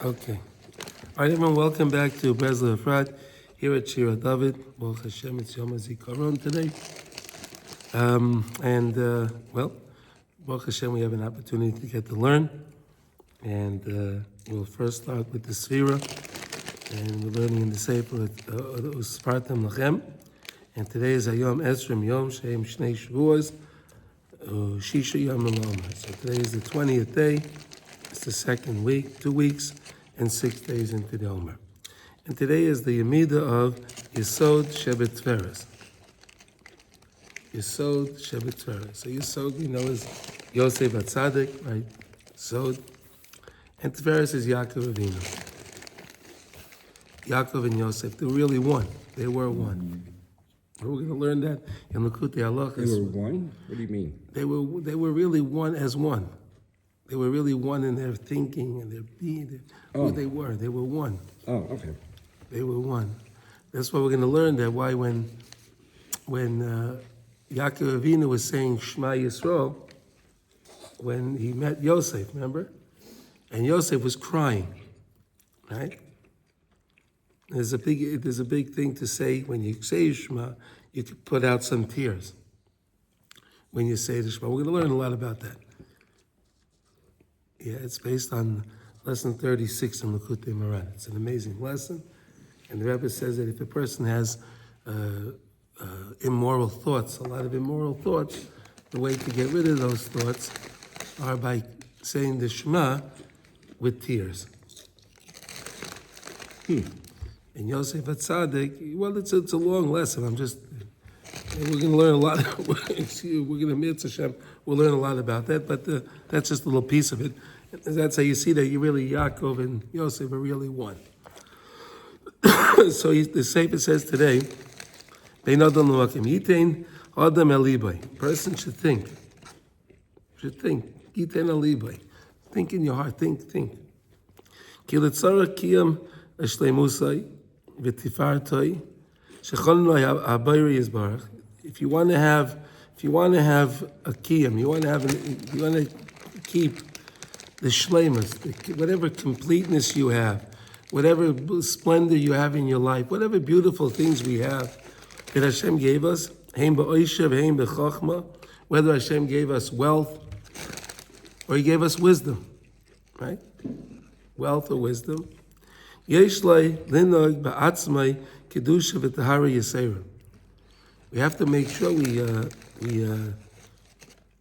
Okay. All right, everyone, welcome back to Breslov Efrat here at Shira David. Baruch Hashem, it's Yom HaZikaron today. Well, Baruch Hashem, we have an opportunity to get to learn. And we'll first start with the Sefira. And we're learning in the Sefira Uspartam Lachem. And today is Ayom Esrim Yom Sheim Shnei Shavuos Shisha Yom Elomer. So today is the 20th day. It's the second week, 2 weeks, and 6 days into the Omer. And today is the Yamida of Yesod Shebet Tveres. Yesod Shebet Tveres. So Yesod, we know, is Yosef Sadik, right? Yesod. And Tveres is Yaakov Avinu. Yaakov and Yosef, they're really one. They were one. We're going to learn that in Likutey Halachos. They were one? What do you mean? They were really one as one. They were really one in their thinking and their being. Who they were. They were one. Oh, okay. They were one. That's why we're going to learn that. Why when Yaakov Avinu was saying Shema Yisrael, when he met Yosef, remember? And Yosef was crying, right? There's a big thing to say when you say Shema. You could put out some tears when you say the Shema. We're going to learn a lot about that. Yeah, it's based on lesson 36 in Likutey Moran. It's an amazing lesson. And the Rebbe says that if a person has immoral thoughts, a lot of immoral thoughts, the way to get rid of those thoughts are by saying the Shema with tears. And Yosef Atzadik, well, it's a long lesson. We're going to learn a lot. We're going to meet Hashem. We'll learn a lot about that, but that's just a little piece of it. That's how you see that you really, Yaakov and Yosef are really one. So the Sefer says today, person should think. Think in your heart, think. If you want to have a kiyum, you want to keep the shleimus, whatever completeness you have, whatever splendor you have in your life, whatever beautiful things we have that Hashem gave us, whether Hashem gave us wealth or He gave us wisdom, right? Wealth or wisdom. We have to make sure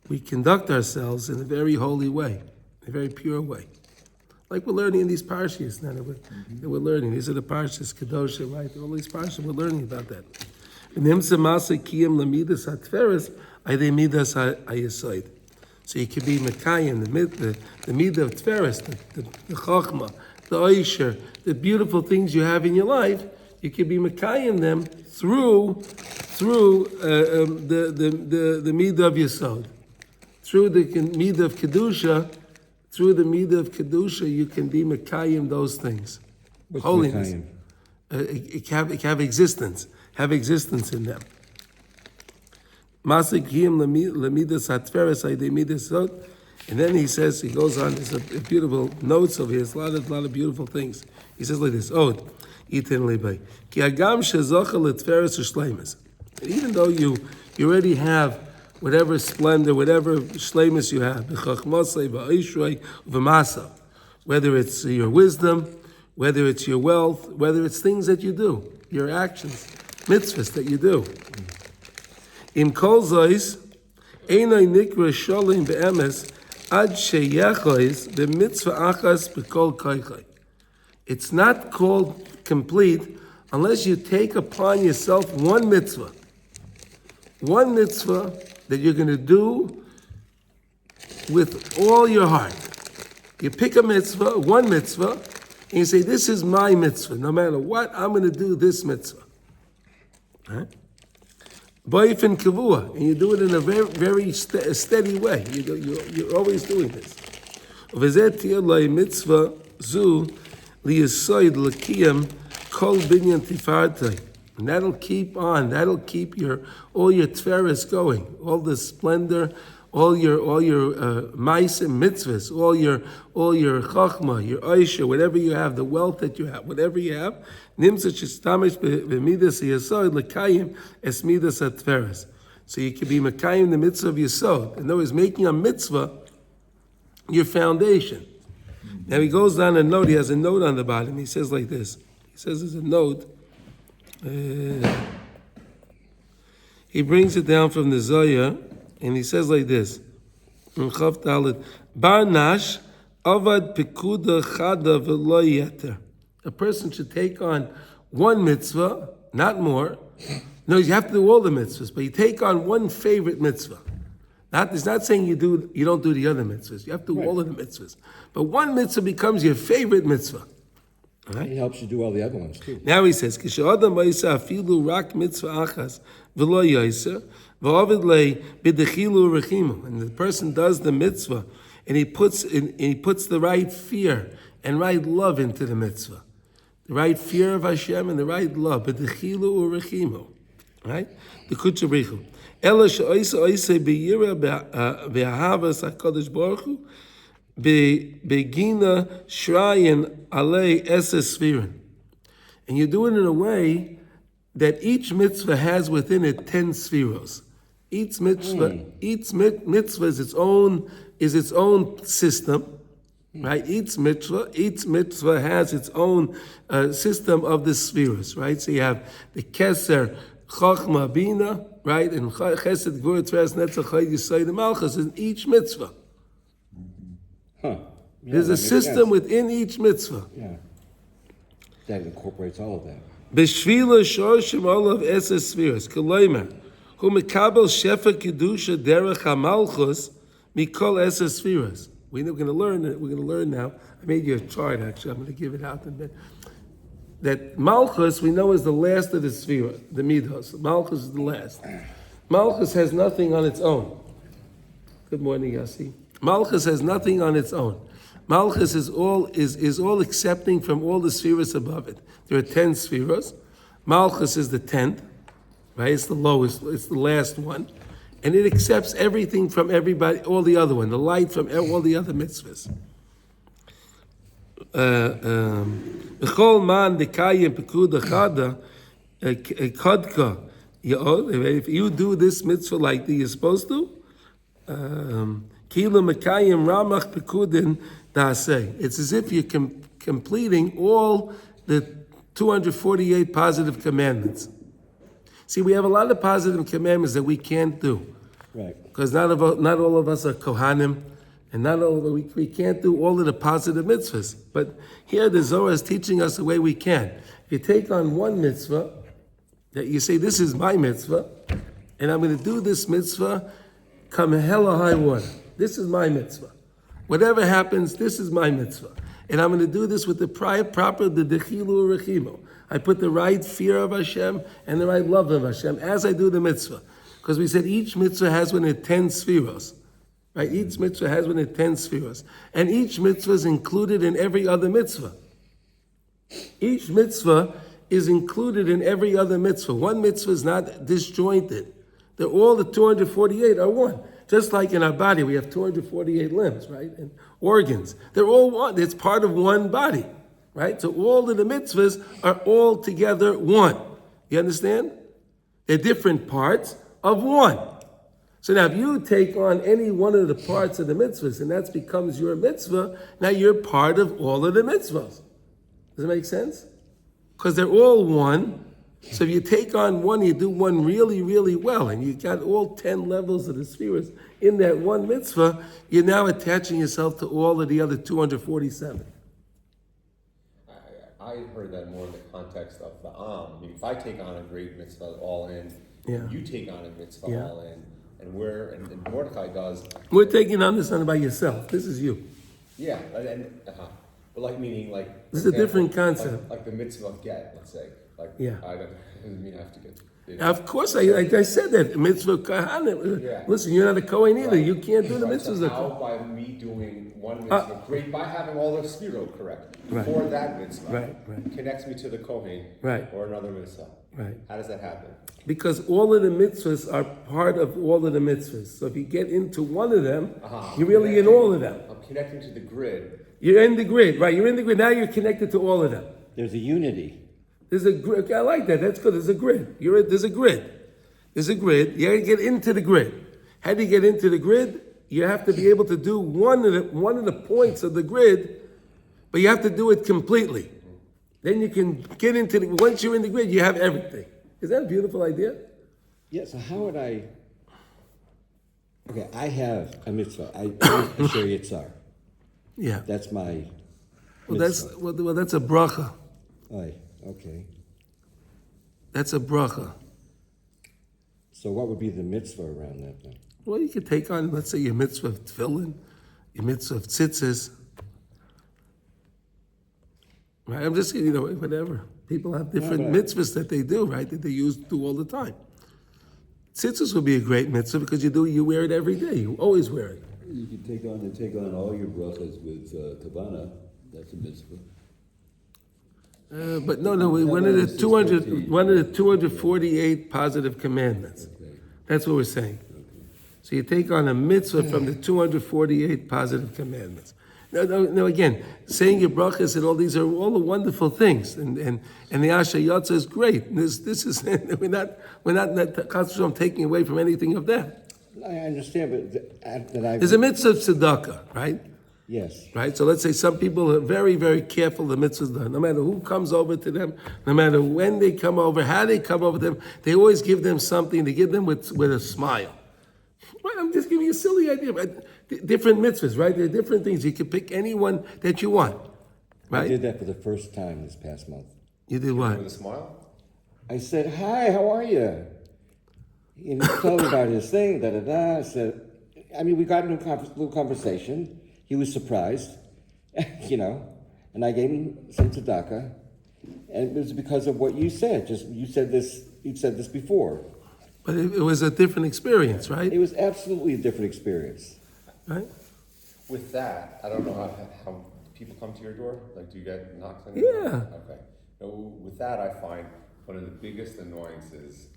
we conduct ourselves in a very holy way, a very pure way. Like we're learning in these parshas now that we're learning. These are the parshas, Kedosha, right? All these parshas, we're learning about that. So you can be Mekayim, the midah of Tveres, the Chochmah, the Oisher, the beautiful things you have in your life, you can be Mekayim them through the midah of Yesod. Through the midah of Kedusha, you can be Mekayim those things. What's holiness. Mekayim? It have existence in them. And then he goes on, there's a beautiful notes over here, there's a lot of beautiful things. He says like this, even though you already have whatever splendor, whatever shleimus you have, whether it's your wisdom, whether it's your wealth, whether it's things that you do, your actions, mitzvahs that you do. In kol zois, einay nikra sholem be'emes, ad sheyechois b'mitzvah achas b'kol koichay. It's not called complete unless you take upon yourself one mitzvah that you're going to do with all your heart. You pick a mitzvah, one mitzvah, and you say, this is my mitzvah. No matter what, I'm going to do this mitzvah. Right? Boifin kavua, and you do it in a very, very steady way. You're always doing this. Mitzvah zu liyasoid l'kiyam kol binyan tifartei. And that'll keep all your tveres going, all the splendor, all your mice and mitzvahs, all your chachma, your oisha, whatever you have, the wealth that you have, whatever you have, nimsa shistamish b'midas yesod lekayim es midas atveres. So you can be makayim the mitzvah of yesod. In other words, making a mitzvah your foundation. Now he goes down a note. He has a note on the bottom. He says like this. He says there's a note. He brings it down from the Zohar, and he says like this. Bar nash avad pekuda chada v'lo yeter. A person should take on one mitzvah, not more. No, you have to do all the mitzvahs, but you take on one favorite mitzvah. It's not saying you don't do the other mitzvahs. You have to do all of the mitzvahs. But one mitzvah becomes your favorite mitzvah. Right? It helps you do all the other ones too. Now he says, "K'she'adam ma'isa afilu rak mitzvah achas v'lo yaser v'ovid lei b'dechilu rechimu." And the person does the mitzvah, and he puts the right fear and right love into the mitzvah, the right fear of Hashem and the right love, b'dechilu rechimu, right? The kutzarichu. Ela she'oisa oisa b'yira b'ahavas hakadosh baruch hu. Begina shrayin alei eses sfirin. And you do it in a way that each mitzvah has within it 10 spheros. Each mitzvah is its own system, right? Each mitzvah has its own system of the spheros, right? So you have the keser, chochma, bina, right? And chesed, gvura, tveres, netzach, chayid, yisayid, and malchus in each mitzvah. Huh. Yeah, there's a system sense. within each mitzvah. Yeah. That incorporates all of that. B'shvila shorshim olav eses spheres. K'loimer. Hu mekabel shefa kedusha derech hamalchus mikol eses spheres. We're going to learn it. We're going to learn now. I made you a chart, actually. I'm going to give it out in a bit. That malchus, we know, is the last of the sphere, the midos. Malchus is the last. Malchus has nothing on its own. Good morning, Yossi. Malchus has nothing on its own. Malchus is all accepting from all the spheres above it. There are 10 spheres. Malchus is the 10th, right? It's the lowest, it's the last one. And it accepts everything from everybody, all the other one, the light from all the other mitzvahs. B'chol man dekayim pekuda chada kodka. If you do this mitzvah like you're supposed to, Kila Makayim Ramach Pekudin Daaseh. It's as if you're completing all the 248 positive commandments. See, we have a lot of positive commandments that we can't do. Right. Because not all of us are Kohanim, and not all of we can't do all of the positive mitzvahs. But here the Zohar is teaching us the way we can. If you take on one mitzvah, that you say, this is my mitzvah, and I'm going to do this mitzvah, come hell or high water. This is my mitzvah. Whatever happens, this is my mitzvah. And I'm going to do this with the proper, the dechilu rechimu. I put the right fear of Hashem and the right love of Hashem as I do the mitzvah. Because we said each mitzvah has within it 10 spheros. Right? Each mitzvah has within it 10 spheros. And each mitzvah is included in every other mitzvah. Each mitzvah is included in every other mitzvah. One mitzvah is not disjointed. They're all the 248 are one. Just like in our body, we have 248 limbs, right? And organs. They're all one. It's part of one body, right? So all of the mitzvahs are all together one. You understand? They're different parts of one. So now if you take on any one of the parts of the mitzvahs and that becomes your mitzvah, now you're part of all of the mitzvahs. Does it make sense? Because they're all one. So if you take on one, you do one really, really well, and you got all 10 levels of the spheres in that one mitzvah, you're now attaching yourself to all of the other 247. I heard that more in the context of the I mean, if I take on a great mitzvah all in, you take on a mitzvah all in, and Mordecai does. We're taking on this one by yourself. This is you. Yeah, but like meaning like. This is a different concept. Like the mitzvah of get, let's say. Like, Yeah. doesn't mean I have to get. Of course, like I said that mitzvah kahanim. Yeah. Listen, you're not a kohen either. Right. You can't do the Right, mitzvahs. so how by me doing one mitzvah, great, by having all the Sefira correct Right. for that mitzvah, Right. connects me to the kohen, Right. or another mitzvah. Right. How does that happen? Because all of the mitzvahs are part of all of the mitzvahs. So if you get into one of them, you're really in all of them. I'm connecting to the grid. You're in the grid, right? You're in the grid. Now you're connected to all of them. There's a unity. There's a grid. I like that. That's good. There's a grid. There's a grid. There's a grid. You got to get into the grid. How do you get into the grid? You have to be able to do one of the points of the grid, but you have to do it completely. Then you can get into once you're in the grid, you have everything. Is that a beautiful idea? Yeah, so how would I... Okay, I have a mitzvah. I share yitzhar. Yeah. That's my Well, mitzvah. that's a bracha. Aye, okay. That's a bracha. So what would be the mitzvah around that then? Well, you could take on, let's say, your mitzvah of tefillin, your mitzvah of tzitzis. Right? I'm just, whatever. People have different mitzvahs that they do, right? That they do all the time. Tzitzis would be a great mitzvah because you wear it every day. You always wear it. You can take on all your brachas with kavana. That's a mitzvah. But no, one of the 248 positive commandments. Okay. That's what we're saying. So you take on a mitzvah from the 248 positive commandments. No, again, saying your brachas and all these are all the wonderful things, and the Asher Yotza is great. This is we're not taking away from anything of that. I understand, but There's a mitzvah of tzedakah, right? Yes. Right. So let's say some people are very, very careful the mitzvahs done. No matter who comes over to them, no matter when they come over, how they come over to them, they always give them something. They give them with a smile. Well, I'm just giving you a silly idea. But different mitzvahs, right? There are different things. You can pick any one that you want, right? I did that for the first time this past month. You did With a what? smile? I said, hi, how are you? And he told me about his thing, da-da-da. I said, we got into a little conversation. He was surprised, and I gave him some tzedakah. And it was because of what you said. You've said this before. But it was a different experience, right? It was absolutely a different experience. Right? With that, I don't know how people come to your door. Like, do you get knocks on your door? Yeah. Okay. No, with that, I find one of the biggest annoyances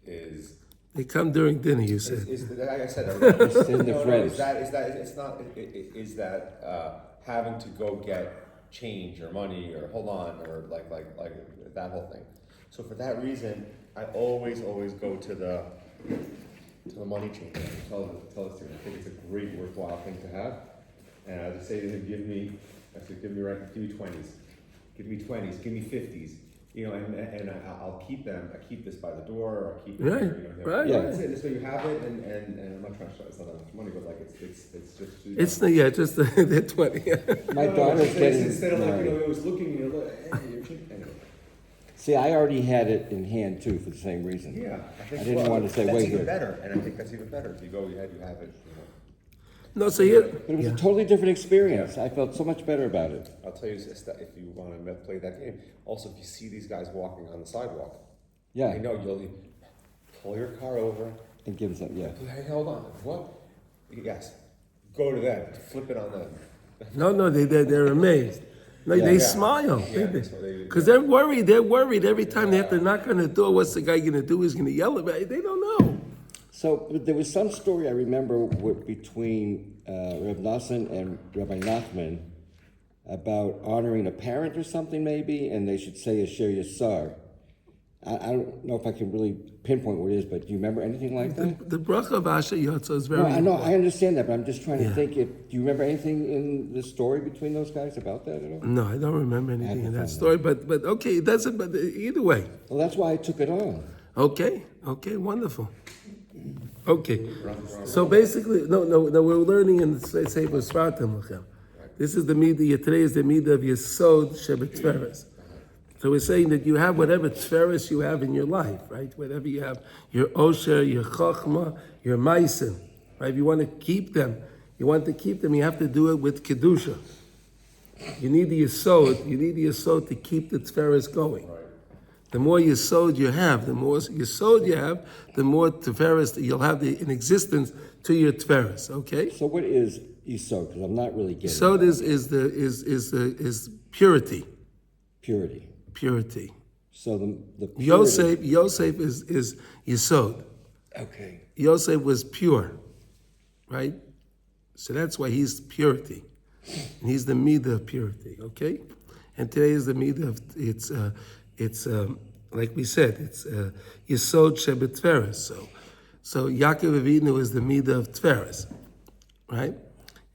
is They come during dinner, you said. like I said, in the friends. is that having to go get change or money or hold on or like that whole thing. So for that reason, I always go to the money changer. Tell us to. I think it's a great worthwhile thing to have. And I just say to him, give me 20s, give me 20s, give me 50s. And I'll keep them. I keep this by the door, or I keep it Right, here, right. Yeah. That's it. This way you have it, and I'm not trying to show it's not that much money, but like it's just. Just the 20. My daughter's getting instead of married. it was looking, look, hey, you're cheap. Anyway. See, I already had it in hand too for the same reason. Yeah, I didn't want to say, that's wait even here. better, and I think that's even better. If you go ahead, you have it. No, so here. But it was a totally different experience. I felt so much better about it. I'll tell you this, that if you want to play that game. Also, if you see these guys walking on the sidewalk, Yeah. I know you'll pull your car over. And give them something, yeah. Hey, hold on. What? Yes. Go to them. Flip it on them. No, they're amazed. No, Yeah. they Yeah. smile. Yeah, Because they're worried. They're worried every time they have to knock on the door. What's the guy going to do? He's going to yell at me. They don't know. So but there was some story I remember between Reb Nassan and Rabbi Nachman about honoring a parent or something maybe, and they should say Asher Yasar. I don't know if I can really pinpoint what it is, but do you remember anything like that? The bracha of Asher Yotza is very No, I know, important. I understand that, but I'm just trying to Yeah. think. Do you remember anything in the story between those guys about that at all? No, I don't remember anything in to that find story, but okay, it doesn't, but either way. Well, that's why I took it on. Okay, wonderful. Okay, so basically, no, we're learning in the Sefer Sfartim Lechem. This is the midah, today is the midah of Yesod Shebetferes. So we're saying that you have whatever tferes you have in your life, right? Whatever you have, your osher, your chochma, your meisim, right? If you want to keep them, you have to do it with kedusha. You need the yesod to keep the tferes going. The more Yesod you have, the more Yesod you have, the more Tiferes you'll have in existence to your Tiferes. Okay. So what is Yisod? Because I'm not really getting Yesod it. is purity. Purity. Purity. So the purity. Yosef is Yesod. Okay. Yosef was pure, right? So that's why he's purity. And he's the midah of purity, okay? And today is the midah of, it's like we said, it's Yesod Shebet Tveres. So Yaakov Avinu is the midah of Tveres, right?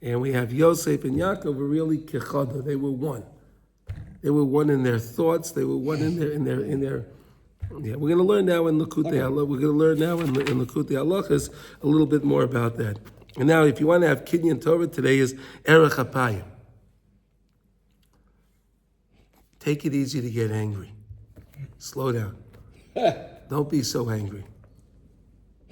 And we have Yosef and Yaakov were really kechada. They were one. They were one in their thoughts. They were one in their. Yeah, we're going to learn now in Likutey. We're going to learn now in Likutey Halachos a little bit more about that. And now, if you want to have Kinyan Torah today, is Erech Apayim. Take it easy to get angry. Slow down. Don't be so angry.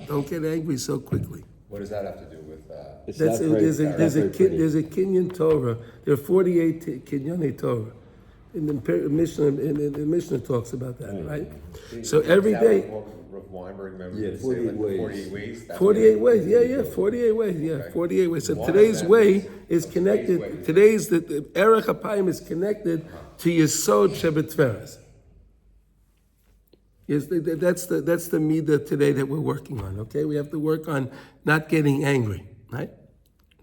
Don't get angry so quickly. What does that have to do with? It's not very- There's not very pretty. a Kinyan Torah. There are 48 Kinyane Torah. In the Mishnah, in the Mishnah talks about that, right? So every day, Rav Weinberg, remember? Yeah, to say, 48 like, ways. 48 ways. That's 48 what ways, yeah, 48 ways, yeah, Okay. 48 ways. So One today's of them way is- is way. connected, today's, the Erech HaPayim is connected to Yesod Shebet Tveres. Yes, that's the midah today that we're working on, okay? We have to work on not getting angry, right?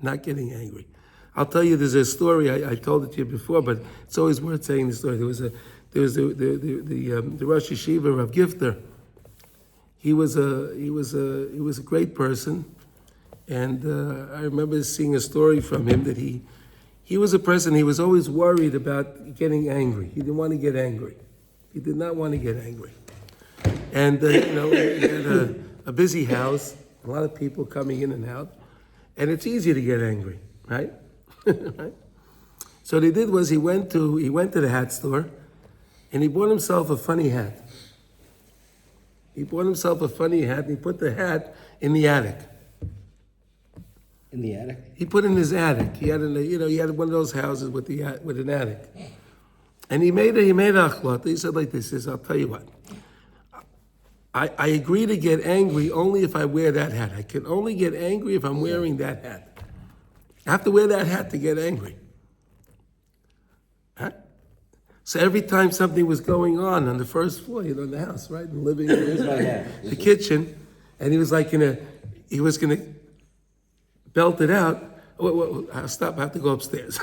Not getting angry. I'll tell you, there's a story, I told it to you before, but it's always worth saying the story. There was the Rosh Yeshiva of Gifter. He was a great person, and I remember seeing a story from him that he was a person, he was always worried about getting angry. He didn't want to get angry. He did not want to get angry. And, he had a busy house, a lot of people coming in and out, and it's easy to get angry, right? Right? So what he did was he went to the hat store, and he bought himself a funny hat. He bought himself a funny hat, and he put the hat in the attic. In the attic? He put it in his attic. He had he had one of those houses with an attic. And he made a achlot. He said like this, he says, I'll tell you what. I agree to get angry only if I wear that hat. I can only get angry if I'm wearing that hat. I have to wear that hat to get angry. Huh? So every time something was going on the first floor, in the house, right, in the living room, my hat. the kitchen, and he was like he was gonna belt it out. I'll stop. I have to go upstairs.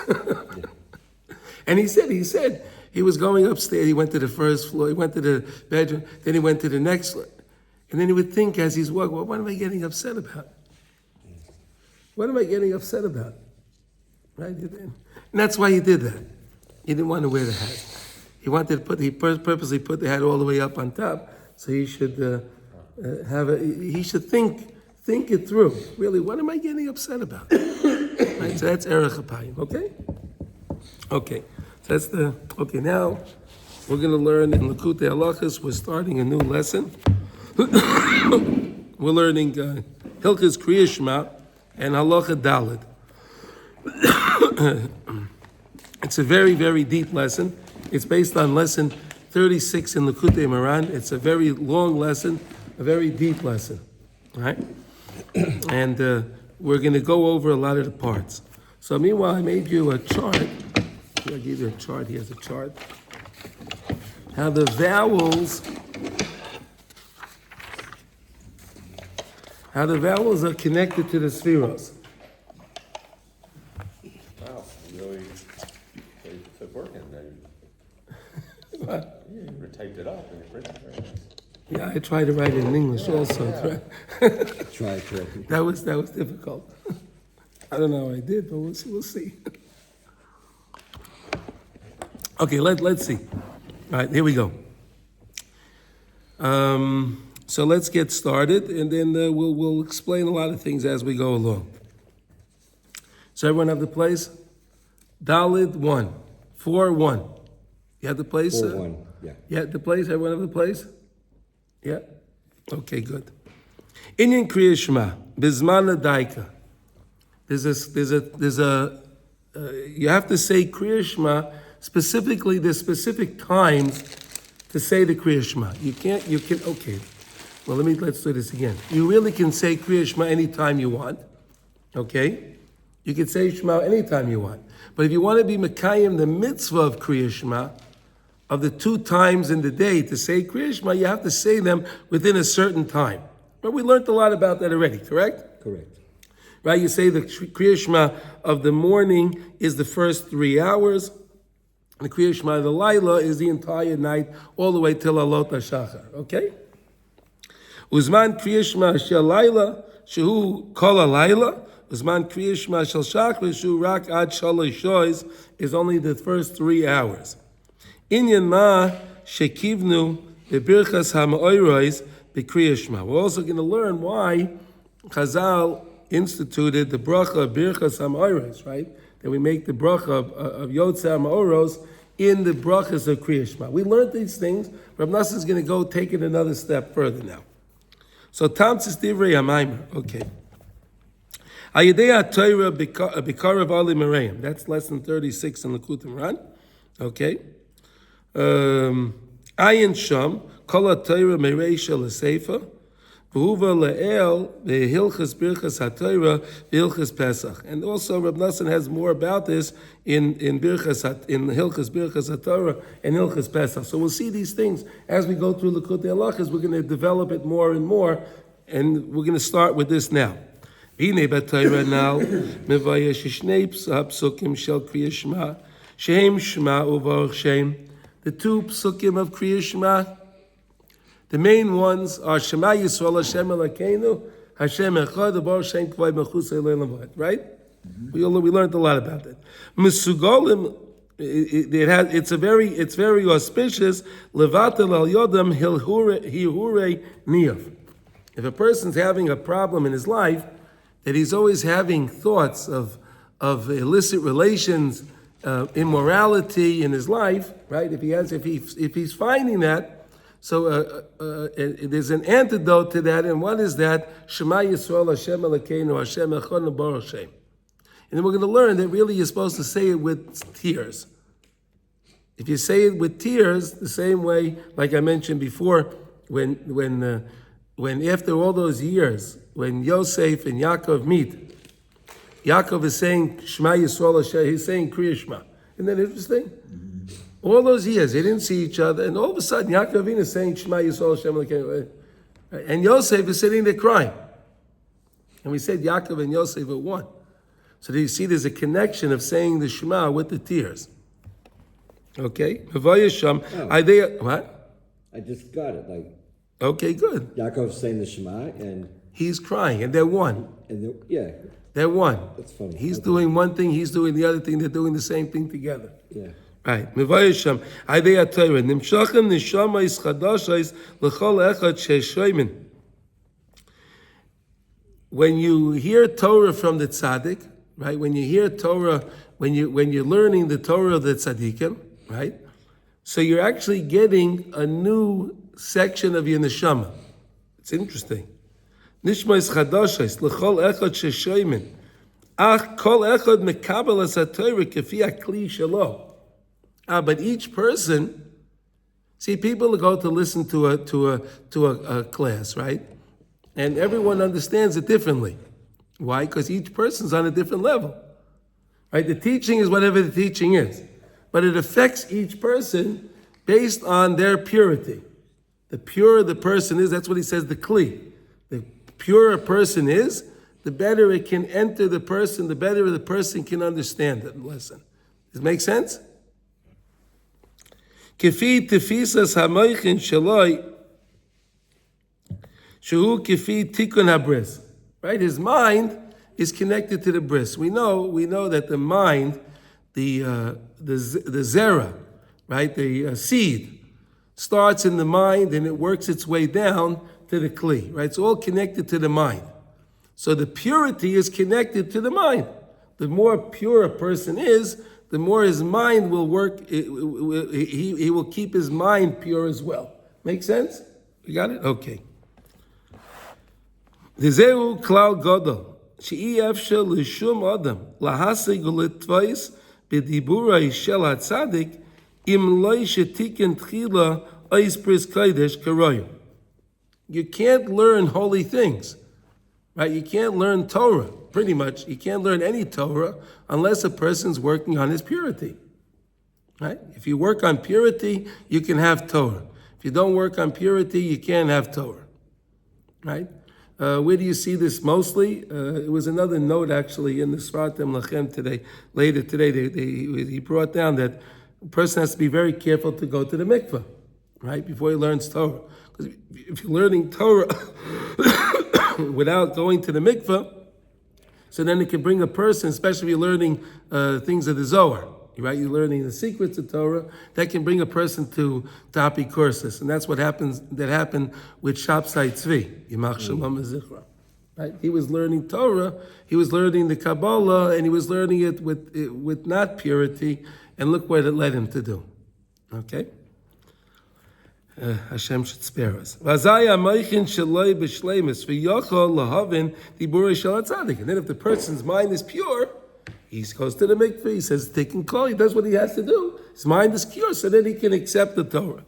And he said he was going upstairs. He went to the first floor. He went to the bedroom. Then he went to the next floor. And then he would think as he's walking, well, what am I getting upset about? What am I getting upset about? Right? And that's why he did that. He didn't want to wear the hat. He purposely put the hat all the way up on top, so he should he should think it through. Really, what am I getting upset about? Right? So that's Erech HaPayim, okay? Okay. So that's now we're going to learn in Likutey Halachos. We're starting a new lesson. We're learning Hilchos Kriya Shema and Halacha Daled. It's a very, very deep lesson. It's based on lesson 36 in Likutey Moran. It's a very long lesson, a very deep lesson, right? And we're going to go over a lot of the parts. So meanwhile, I made you a chart. I'll give you a chart. Here's a chart. How the vowels are connected to the Sefiros. Wow, really took work in there. What? You typed it up and you printed it. Very nice. Yeah, I tried to write it in English also. Try to. That was difficult. I don't know how I did, but we'll see. Okay, let's see. All right, here we go. So let's get started, and then we'll explain a lot of things as we go along. So everyone have the place? Daled 1, 4, 1. You have the place? 4, 1, yeah. Yeah, the place. Everyone have the place? Yeah. Okay, good. Inyan Kriya Shema Bizman Daika. There's a you have to say Kriya Shema specifically. There's specific times to say the Kriya Shema. Okay. Well, let's do this again. You really can say Kriya Shema anytime you want, okay? You can say Shema anytime you want. But if you want to be Mekayim, the mitzvah of Kriya Shema, of the 2 times in the day to say Kriya Shema, you have to say them within a certain time. But we learned a lot about that already, correct? Correct. Right, you say the Kriya Shema of the morning is the first 3 hours. The Kriya Shema of the Laila is the entire night, all the way till Alot HaShachar, okay? Uzman Kriya Shema Shel Laila, Shehu Kol HaLaila, Uzman Kriya Shema Shel Shachar, Shehu Rak Ad Shalosh Shois, is only the first 3 hours. Inyan Ma Shekivnu Bebirchas HaMa'oros B'Kriya Shema. We're also going to learn why Chazal instituted the bracha of Birchas HaMa'oros, right? That we make the bracha of Yotzei HaMa'oros in the brachas of Kriya Shema. We learned these things. Rav Nassim is going to go take it another step further now. So Tamtzis Divrei HaMaimer, okay. Ayidei HaTorah B'Karav Ali Mereim. That's lesson 36 in Likutey, right? Okay. Ayin Sham Kol HaTorah Merei Shel HaSefer. V'huva le'el ve'hilchas birchas haTorah ve'hilchas Pesach. And also Reb Nassim has more about this in Hilchas Birchas haTorah and Hilchas Pesach. So we'll see these things as we go through Likutey Halachos. We're going to develop it more and more, and we're going to start with this now. V'hinei b'Torah now mevayesh shnei psukim shel Kriya Shema shehem Shema u'Baruch Shem. The 2 psukim of Kriya Shema. The main ones are Shema Yisrael Hashem Elokeinu, Hashem Echad, Baruch Shem Kvay Mechusei Leilam V'Ad, right? We learned a lot about that. Mesugolim, it's very auspicious. Levatel al Yodam Hihure Niyav. If a person's having a problem in his life, that he's always having thoughts of illicit relations, immorality in his life, right? If he's finding that. So there's an antidote to that, and what is that? Shema Yisrael Hashem Elokeinu Hashem Echad Baruch Shem. And then we're going to learn that really you're supposed to say it with tears. If you say it with tears, the same way, like I mentioned before, when after all those years, when Yosef and Yaakov meet, Yaakov is saying Shema Yisrael Hashem, he's saying Kriya Shema. Isn't that interesting? All those years, they didn't see each other, and all of a sudden, Yaakov Avinu is saying, Shema Yisrael Hashem Elokeinu. And Yosef is sitting there crying. And we said Yaakov and Yosef are one. So do you see there's a connection of saying the Shema with the tears? Okay? What? I just got it. Like, okay, good. Yaakov's saying the Shema, and he's crying, and they're one. They're one. That's funny. He's doing one thing, he's doing the other thing, they're doing the same thing together. Yeah. Right. Mevayisham. Aidei HaTorah. Nimshachem nishamais chadashais l'chol echad she'shoimin. When you hear Torah from the tzaddik, right? When you hear Torah, when you're learning the Torah of the tzaddikim, right? So you're actually getting a new section of your neshama. It's interesting. Nishmais chadashais l'chol echad she'shoimin. Ach kol echad mekabel es HaTorah kefi hakli shelo. But each person, see, people go to listen to a class, right? And everyone understands it differently. Why? Because each person's on a different level, right? The teaching is whatever the teaching is, but it affects each person based on their purity. The purer the person is, that's what he says, the kli. The purer a person is, the better it can enter the person, the better the person can understand the lesson. Does it make sense? Kifi tefisas hamoichin shaloi, shehu kifi tikun habris. Right, his mind is connected to the bris. We know that the mind, the zera, right, the seed, starts in the mind and it works its way down to the kli. Right, it's all connected to the mind. So the purity is connected to the mind. The more pure a person is, the more his mind will work, he will keep his mind pure as well. Make sense? You got it? Okay. V'zehu klal gadol, she'i efshel l'shum adam, lahasig u'letvois b'diburei shel hatzadik, im lo shetiken tchila Ois Bris Kodesh Karoyim. You can't learn holy things, right? You can't learn Torah, pretty much. You can't learn any Torah unless a person's working on his purity, right? If you work on purity, you can have Torah. If you don't work on purity, you can't have Torah, right? Where do you see this mostly? It was another note actually in the Sfartim Lachem today. Later today, he brought down that a person has to be very careful to go to the mikveh, right, before he learns Torah. Because if you're learning Torah without going to the mikveh, so then it can bring a person, especially if you're learning things of the Zohar, right? You're learning the secrets of Torah, that can bring a person to apikoursis. And that's what happened with Shabtai Tzvi, Yimach Shalom Zichra. Right? He was learning Torah, he was learning the Kabbalah, and he was learning it with not purity, and look what it led him to do. Okay? Hashem should spare us. And then if the person's mind is pure, he goes to the mikveh, he says, taking kol, he does what he has to do. His mind is pure, so then he can accept the Torah.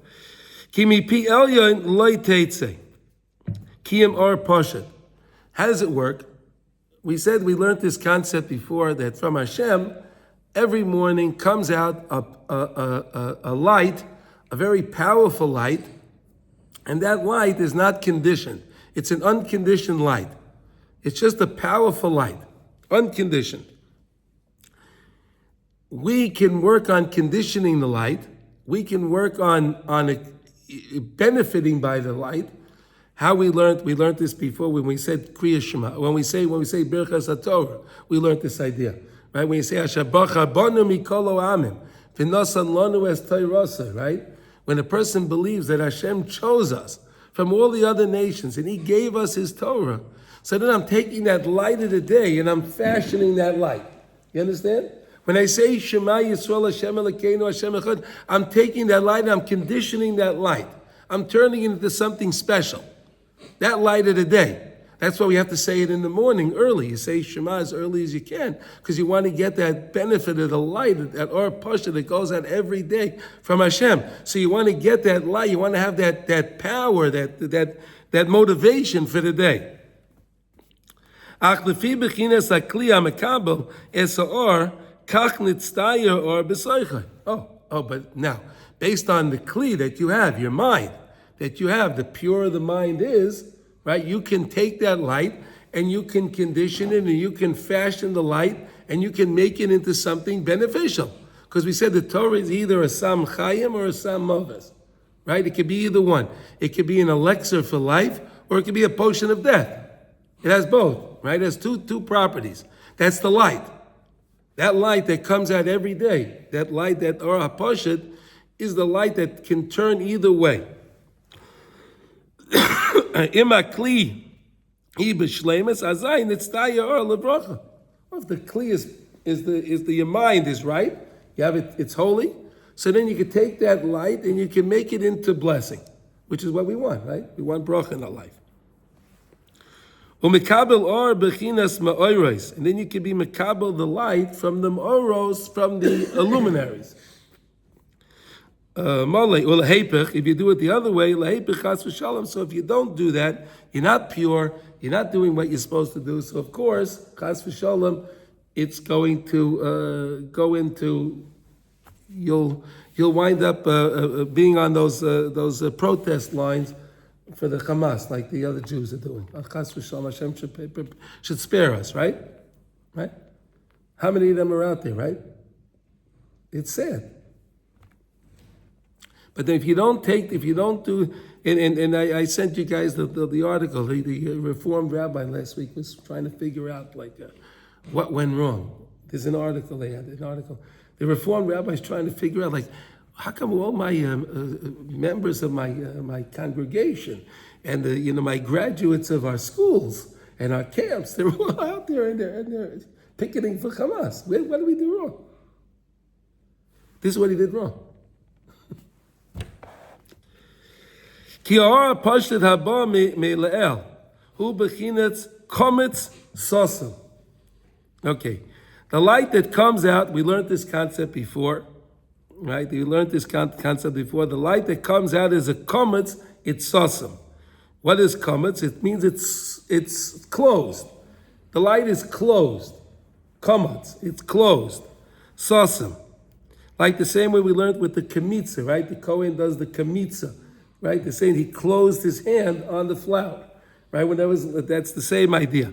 How does it work? We said we learned this concept before, that from Hashem, every morning comes out a light, a very powerful light, and that light is not conditioned. It's an unconditioned light. It's just a powerful light, unconditioned. We can work on conditioning the light. We can work on benefiting by the light. How we learned this before when we said Kriya Shema. When we say Birchas HaTorah, we learned this idea. Right? When you say Ashabacha Banu Mikolo Amim, V'nosan Lanu Es Toirasa, right? When a person believes that Hashem chose us from all the other nations and He gave us His Torah, so then I'm taking that light of the day and I'm fashioning that light. You understand? When I say Shema Yisrael Hashem Elokeinu Hashem Echad, I'm taking that light and I'm conditioning that light. I'm turning it into something special. That light of the day. That's why we have to say it in the morning early. You say Shema as early as you can because you want to get that benefit of the light, that Or Pasha that goes out every day from Hashem. So you want to get that light. You want to have that power, that motivation for the day. But now, based on the kli that you have, your mind, that you have, the purer the mind is, right? You can take that light and you can condition it and you can fashion the light and you can make it into something beneficial. Because we said the Torah is either a Sam Chayim or a Sam Moves, right? It could be either one. It could be an elixir for life or it could be a potion of death. It has both, right? It has two properties. That's the light. That light that comes out every day, that light, that Or HaPoshet, is the light that can turn either way. If the kli is your mind is right, you have it, it's holy, so then you can take that light and you can make it into blessing, which is what we want, right? We want bracha in our life. And then you can be mekabel the light from the ma'oros, from the luminaries. If you do it the other way, so if you don't do that, you're not pure, you're not doing what you're supposed to do. So of course, chas v'shalom, it's going to go into, you'll wind up being on those protest lines for the Hamas, like the other Jews are doing. Chas v'shalom, Hashem should spare us, right? Right? How many of them are out there, right? It's sad. But then if you don't do, and I sent you guys the article, the Reformed rabbi last week was trying to figure out what went wrong. There's an article, The Reformed rabbi is trying to figure out how come all my members of my congregation and my graduates of our schools and our camps, they're all out there and they're picketing for Hamas. What did we do wrong? This is what he did wrong. Ki ha'or ha'pashtet haba me'le'el hu b'chinetz kometz sosim. Okay, the light that comes out, we learned this concept before, right? You learned this concept before. The light that comes out is a kometz, it's sasam. What is kometz? It means it's closed. The light is closed. Kometz, it's closed. Sasam. Like the same way we learned with the kamitza, right? The Kohen does the kamitza, right? The same, he closed his hand on the flower, right? That's the same idea.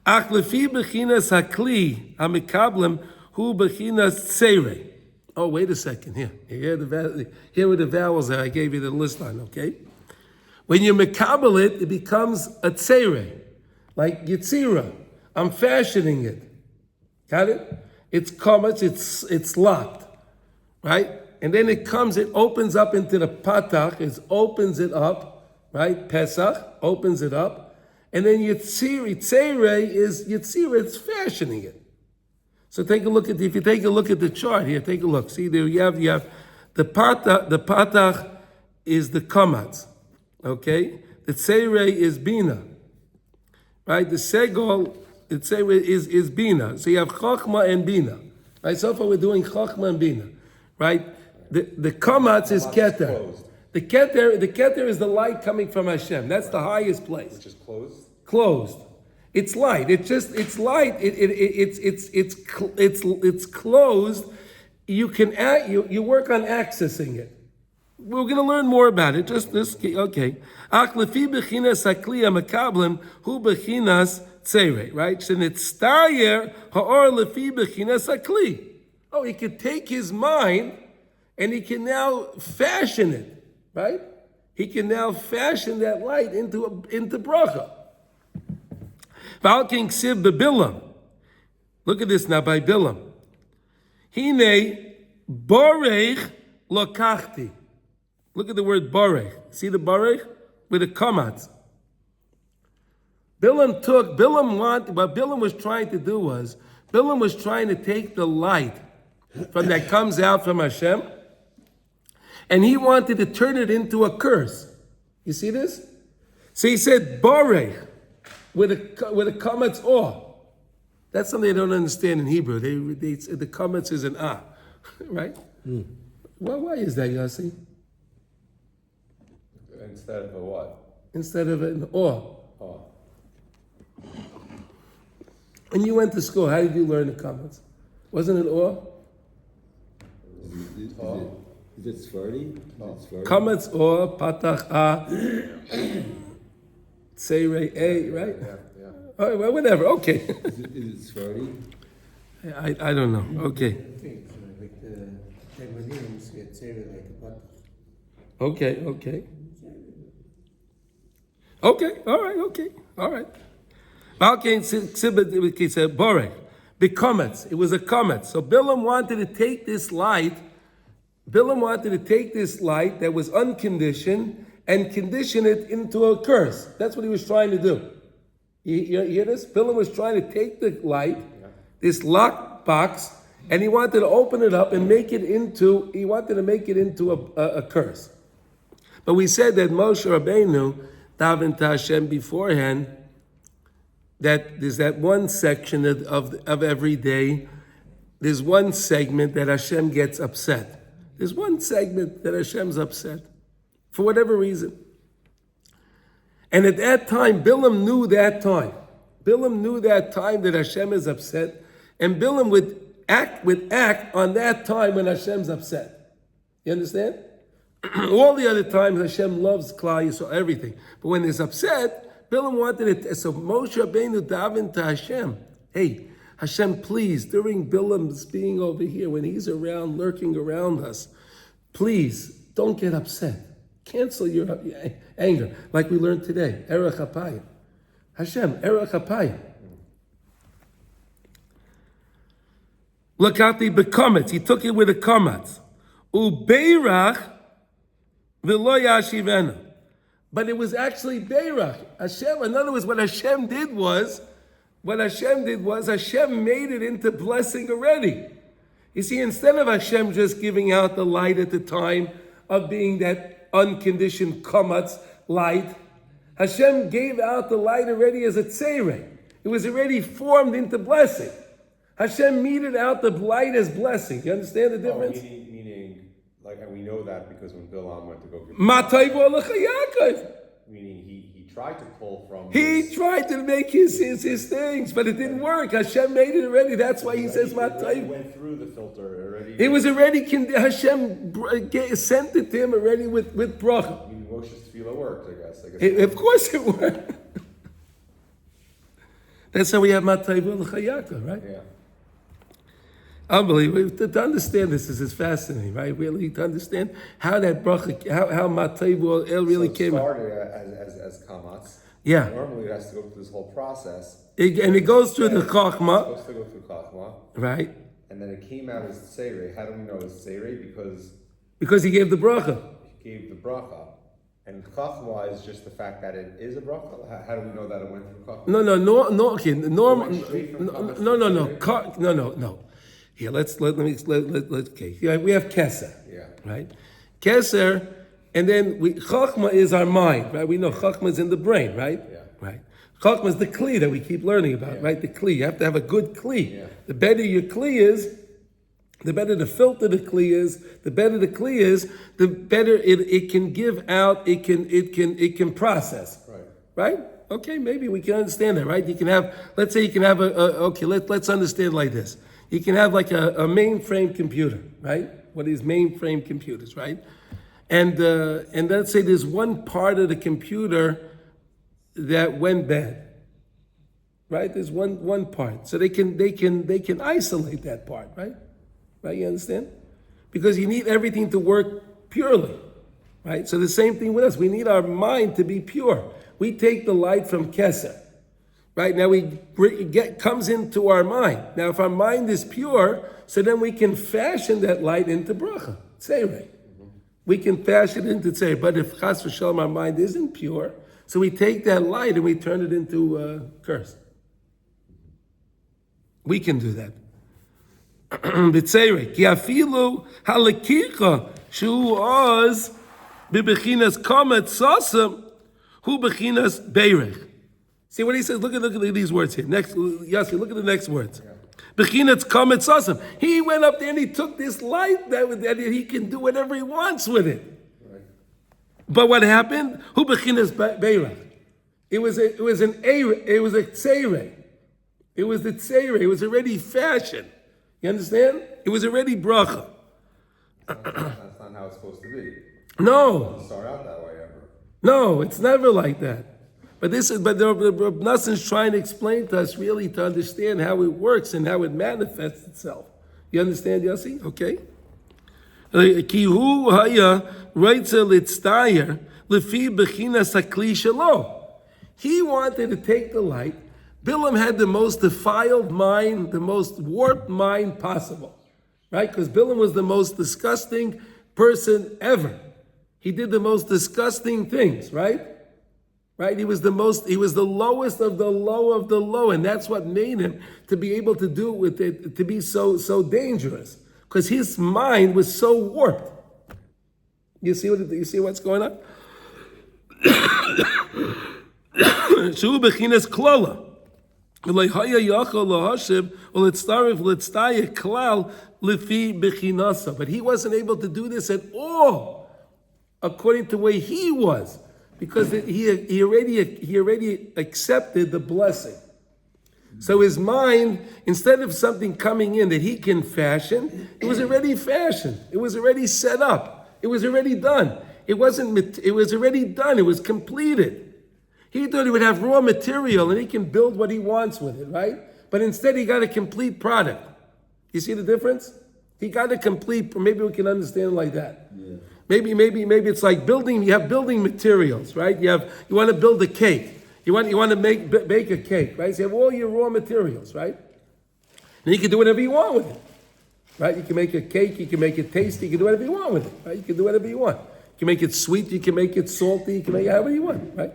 Ach lefi bechinas hakli hamikablem hu bechinas tseirei. Oh, wait a second. Here were the vowels that I gave you the list on, okay? When you mikabel it, it becomes a tseirei, like yitzira. I'm fashioning it. Got it? It's kometz, it's locked, right? And then it opens up into the patach, it opens it up, right? Pesach opens it up. And then yitzira, tseirei is yitzira, it's fashioning it. So if you take a look at the chart here, take a look. See, there you have the patach is the kometz, okay? The tseirei is bina, right? The segol, the tseirei is bina. So you have chachma and bina, right? So far we're doing chachma and bina, right? The kometz is keter. The keter is the light coming from Hashem. That's the highest place. Which is closed? Closed. It's light. It's light. It's closed. You work on accessing it. We're going to learn more about it. Just this, okay. Ach lefi bechinas hakli hamekablim hu bechinas tseirei, right? Shenitztayer ha'or lefi bechinas hakli. Oh, he could take his mind and he can now fashion it, right? He can now fashion that light into bracha. Valking siv bebilam. Look at this now by Bilam. Hine borech lokachti. Look at the word borech. See the borech with the komatz. What Bilam was trying to do was, Bilam was trying to take the light that comes out from Hashem, and he wanted to turn it into a curse. You see this? So he said borech with a komatz or. That's something they don't understand in Hebrew. The kometz is an ah, right? Why is that, Yossi? Instead of a what? Instead of an or. Oh. When you went to school, how did you learn the kometz? Wasn't it or? Is it Sephardi? Kometz or, patach ah, tseirei a, right? Yeah. All right, well, whatever, okay. Is it Sephardi? I don't know, okay. Okay, all right. Okay, borech. The comets. It was a comet. So Bilam wanted to take this light. That was unconditioned and condition it into a curse. That's what he was trying to do. You hear this? Bilam was trying to take the light, this lock box, and he wanted to open it up and make it into a curse. But we said that Moshe Rabbeinu davened to Hashem beforehand, that there's that one section of every day, there's one segment that Hashem gets upset. There's one segment that Hashem's upset, for whatever reason. And at that time, Bilam knew that time. That Hashem is upset, and Bilam would act on that time when Hashem's upset. You understand? All the other times Hashem loves Klal Yisrael, everything. But when he's upset, Bilam wanted it. So Moshe Rabbeinu davened to Hashem. Hey, Hashem, please, during Bilam's being over here, when he's around, lurking around us, please don't get upset. Cancel your anger, like we learned today. Erech Hapayim. Hashem, Erech Hapayim. Look at the bekometz. He took it with a kometz. Ubeirach v'lo yashivena. But it was actually beirach. Hashem. In other words, what Hashem did was Hashem made it into blessing already. You see, instead of Hashem just giving out the light at the time of being that unconditioned kometz light, Hashem gave out the light already as a tseirei. It was already formed into blessing. Hashem meted out the light as blessing. You understand the difference? Meaning Like, and we know that because when Bilam went to go give Matayvo Yaakov. meaning he tried to pull from He tried to make his things, but it didn't work. Hashem made it already. That's why he says He Matayvo. went through the filter already. It was already, Hashem sent it to him already with bracha. I mean, Moshe's tefillah worked, I guess. Of course it worked. That's how we have Matayvo L'chayaka, right? Yeah. Unbelievable. To understand this is fascinating, right? Really, to understand how that bracha, how Matayvo El really So it came out. started as kamatz. Yeah. Normally it has to go through this whole process. And it goes through the chachma, It's supposed to go through chachma. right? And then it came out as tzerei. How do we know it's tzerei? Because he gave the bracha. He gave the bracha. And chachma is just the fact that it is a bracha. How do we know that it went through chachma? No. Okay, went straight from chametz to No. Here, let's okay. Here we have keser, Yeah. right? Keser, and then chachma is our mind, right? We know chachma is in the brain, right? Yeah. Right. Chachma is the kli that we keep learning about, right? The kli. You have to have a good kli. Yeah. The better your kli is, the better the filter the kli is, the better the kli is, the better it can give out, it can process. Right. Right? Okay, maybe we can understand that, right? You can have, let's say you can have let's understand like this. You can have like a mainframe computer, right? What is mainframe computers, right? And let's say there's one part of the computer that went bad, right? There's one part, so they can isolate that part, right? Right? You understand? Because you need everything to work purely, right? So the same thing with us. We need our mind to be pure. We take the light from Keser, right? Now comes into our mind. Now, if our mind is pure, so then we can fashion that light into bracha, tzerei. We can fashion it into tzerei. But if chas v'shalom our mind isn't pure, so we take that light and we turn it into curse. We can do that. B'tzerei ki afilu halakicha shu oz bibechinas kamet sasam hu bechinas beirech. See what he says? Look at these words here. Next, Yossi, look at the next words. Bechinat's kamet sasam. He went up there and he took this light that he can do whatever he wants with it. Right. But what happened? Who bechinas beirach? It was a tzerei. It was the tzerei. It was already fashioned. You understand? It was already bracha. That's not how it's supposed to be. No. It doesn't start out that way ever. No, it's never like that. But the Nassan's trying to explain to us really to understand how it works and how it manifests itself. You understand, Yossi? Okay. Ki hu haya reitza litztayer lefi bechinas hakli shelo. He wanted to take the light. Bilam had the most defiled mind, the most warped mind possible, right? Because Bilam was the most disgusting person ever. He did the most disgusting things, right? Right? He was the lowest of the low, and that's what made him to be able to do with it, to be so dangerous. Because his mind was so warped. You see what's going on? Shu bechinas klola. But he wasn't able to do this at all, according to the way he was. Because he already accepted the blessing. So his mind, instead of something coming in that he can fashion, it was already fashioned. It was already set up. It was already done. It was already done. It was completed. He thought he would have raw material and he can build what he wants with it, right? But instead he got a complete product. You see the difference? He got a complete, maybe we can understand it like that. Yeah. Maybe it's like building. You have building materials, right? You want to build a cake. You want to bake a cake, right? So you have all your raw materials, right? And you can do whatever you want with it, right? You can make a cake. You can make it tasty. You can do whatever you want with it, right? You can do whatever you want. You can make it sweet. You can make it salty. You can make it however you want, right?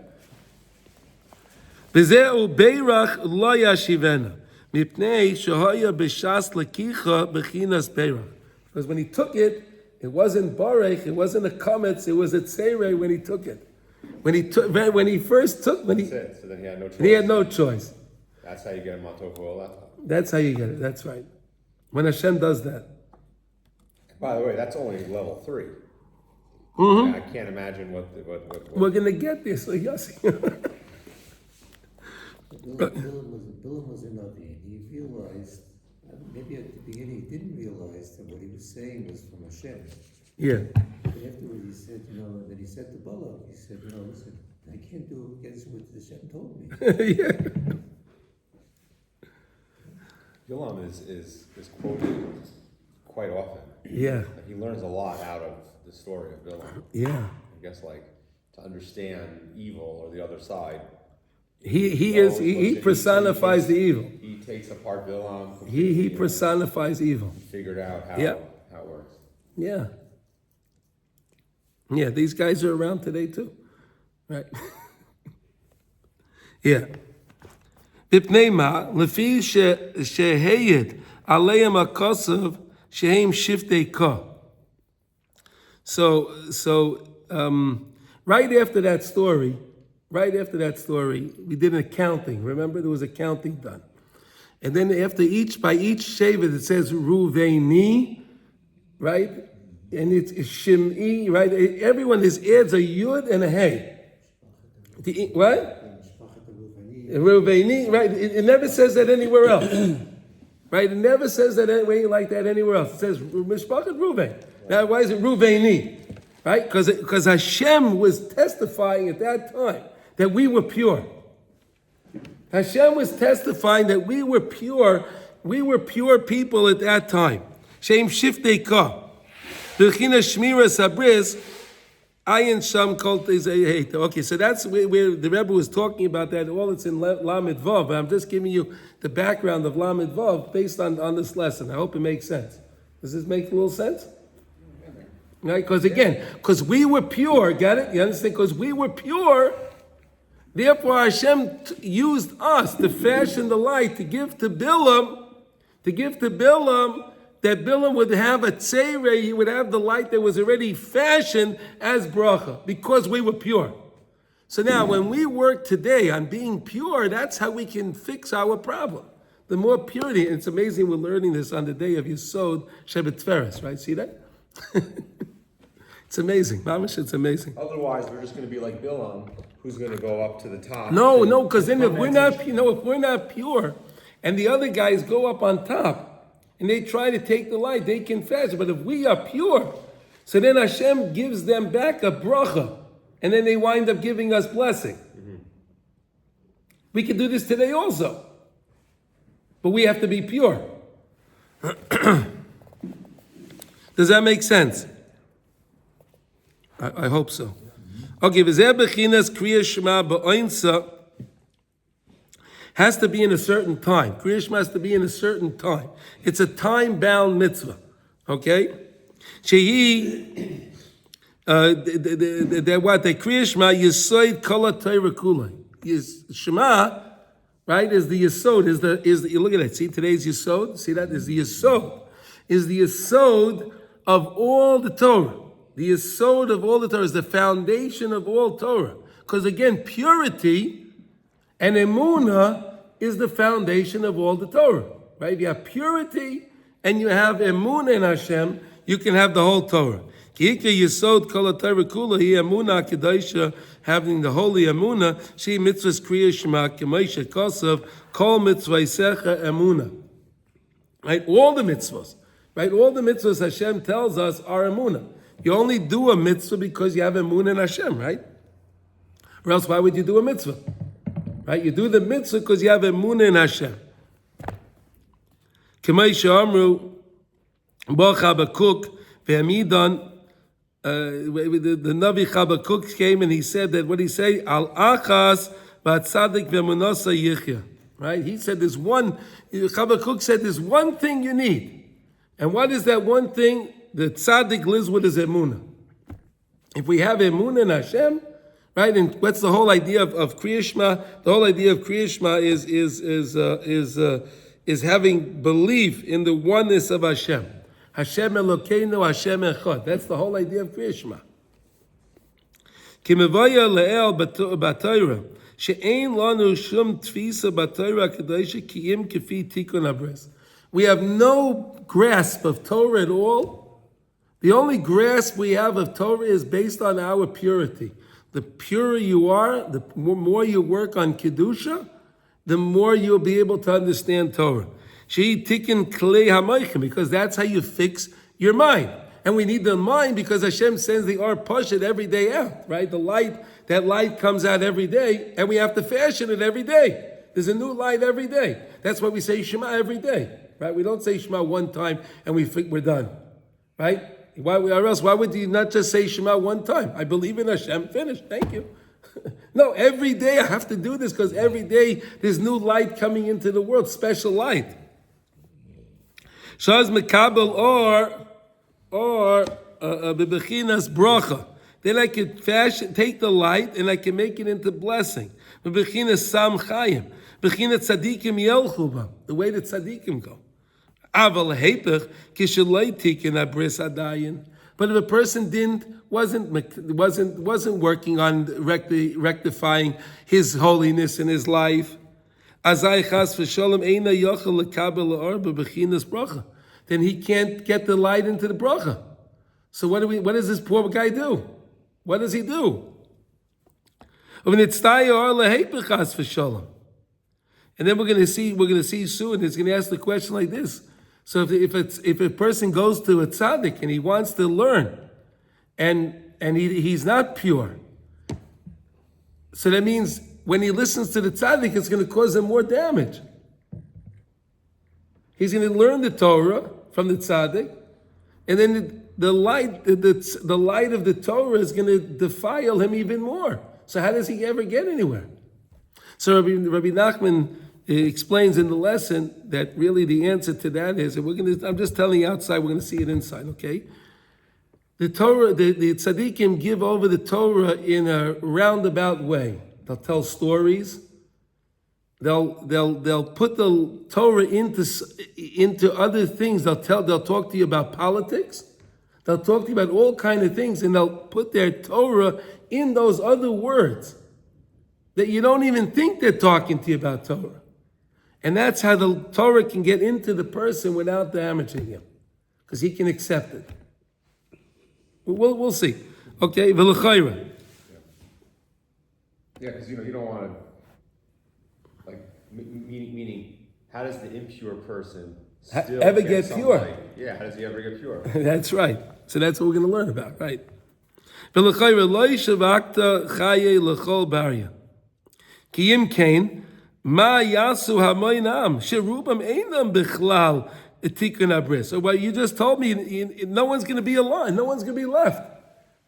V'zeu beirach lo yashivena mipnei shehaya b'shas lekicha bechinas beirach. Because when he took it, it wasn't barech, it wasn't a kametz, it was a tzerei when he took it. When he first took, So then he had no choice. he had no choice. That's how you get a matov olah. That's how you get it. That's right. When Hashem does that. By the way, that's only level 3. Mm-hmm. I can't imagine what We're going to get this, so Yossi. Bilam was a Navi. He realized, maybe at the beginning he didn't realize that what he was saying was from Hashem. Yeah. But afterwards he said, then he said to Balaam, he said, listen, I can't do against what Hashem told me. Yeah. Bilam is quoted quite often. Yeah. Like, he learns a lot out of the story of Bilam. Yeah. I guess to understand evil or the other side. He personifies the evil. He takes apart Bilam. He personifies evil. Figured out how Yeah. how it works. Yeah. Yeah, these guys are around today too. Right? Yeah. Bipnei ma, lefi sheheyed aleim akasav shehem shiftei ka. So, right after that story, we did an accounting. Remember, there was accounting done. And then by each shevet, it says Ruvaini, right? And it's Shim'i, right? Everyone, there's adds a Yud and a Hey. What? Ruvaini, right? It never says that anywhere else. Right? It never says that way like that anywhere else. It says Mishpachat Ruvain. Now, why is it Ruvaini? Right? Because Hashem was testifying at that time that we were pure. Hashem was testifying that we were pure. We were pure people at that time. Shem shiftei ka. B'china shmira sabris. Ayin sham kol tezei. Okay, so that's where the Rebbe was talking about that. All it's in Lamed Vav. But I'm just giving you the background of Lamed Vav based on this lesson. I hope it makes sense. Does this make a little sense? Right? Because we were pure. Got it? You understand? Because we were pure. Therefore, Hashem used us to fashion the light to give to Bilam, that Bilam would have a tzeireh, he would have the light that was already fashioned as bracha, because we were pure. So now, when we work today on being pure, that's how we can fix our problem. The more purity, and it's amazing we're learning this on the day of Yesod Shevet Tferes, right? See that? It's amazing. Mamish, it's amazing. Otherwise, we're just going to be like Bilam, who's going to go up to the top. No, because then if we're not pure, and the other guys go up on top, and they try to take the light, they can fast. But if we are pure, so then Hashem gives them back a bracha, and then they wind up giving us blessing. Mm-hmm. We can do this today also, but we have to be pure. Does that make sense? I hope so. Okay, v'zeh bechinas kriya shema ba'oinsa has to be in a certain time. Kriya shema has to be in a certain time. It's a time-bound mitzvah. Okay? Shehi, the kriya shema yisoid kol ha'torah kula. Shema, right, is the yisod, is the you look at it. See today's yisod. See that is the yisod. Is the yisod of all the Torah. The yesod of all the Torah is the foundation of all Torah. Because again, purity and emunah is the foundation of all the Torah. Right? If you have purity and you have emunah in Hashem, you can have the whole Torah. Ki ikra yesod kol haTorah kula hi emunah kedaisha, having the holy emunah, she mitzvahs kriya shema k'moshe kosav kol mitzvaysecha emunah. Right? All the mitzvahs. Right? All the mitzvahs Hashem tells us are emunah. You only do a mitzvah because you have emunah in Hashem, right? Or else why would you do a mitzvah? Right? You do the mitzvah because you have emunah in Hashem. K'may she'amru bo Chabakuk ve'amidan, the Navi Chabakuk came and he said that, what did he say? Al achas v'atzadik ve'munasa yichya. Right? He said Chabakuk said there's one thing you need. And what is that one thing? The tzaddik lives with his emunah. If we have emunah in Hashem, right? And what's the whole idea of Kriya Shema? The whole idea of Kriya Shema is having belief in the oneness of Hashem. Hashem Elokeinu, Hashem Echad. That's the whole idea of Kriya Shema. Ki mevaya le'el b'Torah she'ein lanu shum tfisa b'Torah kadoisha ki'im kefi tikun habris. We have no grasp of Torah at all The only grasp we have of Torah is based on our purity. The purer you are, the more you work on Kedusha, the more you'll be able to understand Torah. Because that's how you fix your mind. And we need the mind because Hashem sends the Or Pashut every day out, right? That light comes out every day, and we have to fashion it every day. There's a new light every day. That's why we say Shema every day, right? We don't say Shema one time and we're done, right? Why would you not just say Shema one time? I believe in Hashem, finished, thank you. No, every day I have to do this because every day there's new light coming into the world, special light. Shaz mekabel or bebechinas bracha. Then I can take the light and I can make it into blessing. Bebechinas sam chayim. Bechinas tzadikim yelchuba. The way that tzadikim go. Aval hepech kishalei tikin abris adayin. But if a person wasn't working on rectifying his holiness in his life, then he can't get the light into the bracha. So what does this poor guy do? What does he do? And then we're going to see soon. He's going to ask the question like this. So if a person goes to a tzaddik and he wants to learn, and he's not pure, so that means when he listens to the tzaddik, it's going to cause him more damage. He's going to learn the Torah from the tzaddik, and then the light of the Torah is going to defile him even more. So how does he ever get anywhere? So Rabbi Nachman explains in the lesson that really the answer to that is, and I'm just telling you outside, we're going to see it inside, okay? The Torah, the tzaddikim give over the Torah in a roundabout way. They'll tell stories. They'll put the Torah into other things. They'll talk to you about politics. They'll talk to you about all kinds of things, and they'll put their Torah in those other words that you don't even think they're talking to you about Torah. And that's how the Torah can get into the person without damaging him, because he can accept it. We'll see. Okay, v'l'chayra. Yeah, because you don't want to, meaning, how does the impure person still ever get pure? Light? Yeah, how does he ever get pure? That's right. So that's what we're going to learn about, right? V'l'chayra lo yishavakta chaye l'chol barya. Ki im kain, ma yasu hamoinam, sherubam einam bichlal etikun abris. So what you just told me, no one's going to be alive. No one's going to be left.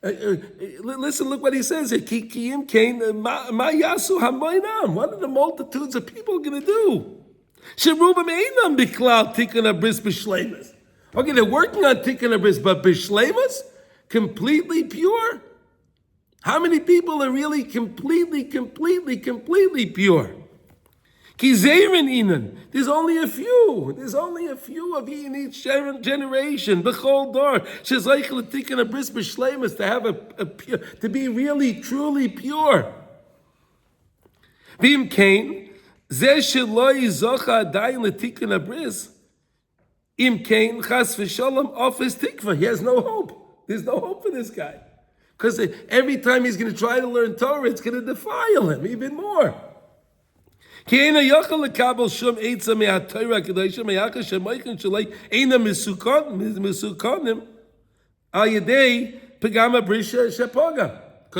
Listen, look what he says here. Ki im kain, ma yasu hamoinam. What are the multitudes of people going to do? Sherubam einam bichlal etikun abris b'shleimus. Okay, they're working on tikkun abris, but b'shleimus, completely pure. How many people are really completely pure? Ki zeirin inan. There's only a few. There's only a few of in each generation. B'chol dor shezaych l'tikkun abris b'shleimus, to have a pure, to be really truly pure. V'im kain zeh shelo yizocha adayin l'tikkun abris. Im kain chas v'shalom office tikva. He has no hope. There's no hope for this guy. Because every time he's going to try to learn Torah, it's going to defile him even more. Because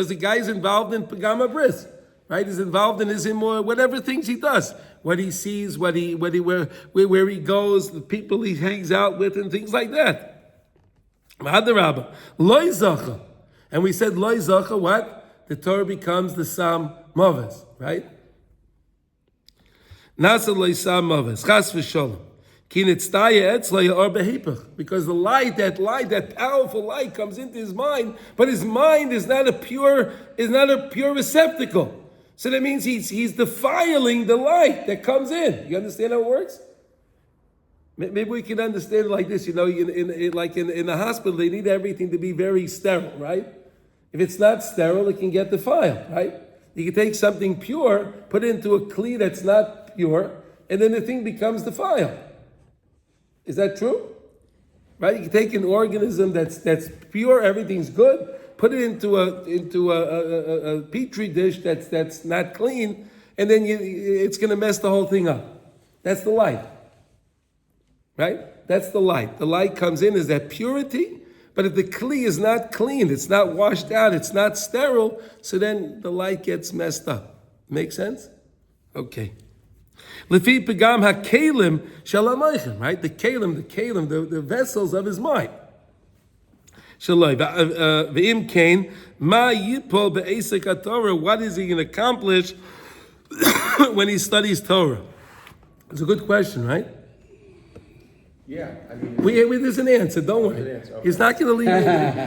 the guy's involved in pagama bris, right? He's involved in whatever things he does, what he sees, where he goes, the people he hangs out with, and things like that. And we said loy zacha, what? The Torah becomes the Sam Mavas, right? Nasa loy Sam Mavas, chas v'sholem. Because the light, that powerful light comes into his mind, but his mind is not a pure receptacle. So that means he's defiling the light that comes in. You understand how it works? Maybe we can understand it like this. In the hospital, they need everything to be very sterile, right? If it's not sterile, it can get defiled, right? You can take something pure, put it into a kli that's not pure, and then the thing becomes defiled. Is that true? right? You can take an organism that's pure, everything's good, put it into a petri dish that's not clean, and then it's going to mess the whole thing up. That's the light, right? That's the light. The light comes in as that purity, but if the kli is not clean, it's not washed out, it's not sterile, so then the light gets messed up. Make sense? Okay. Lefi pegam hakelim shalamaychem, right? The kelim, the vessels of his mind. Shaloi ve'im kain ma yipol be'esek haTorah. What is he going to accomplish when he studies Torah? It's a good question, right? Yeah, I mean, There's an answer. Don't worry. There's an answer, okay. He's not going to leave.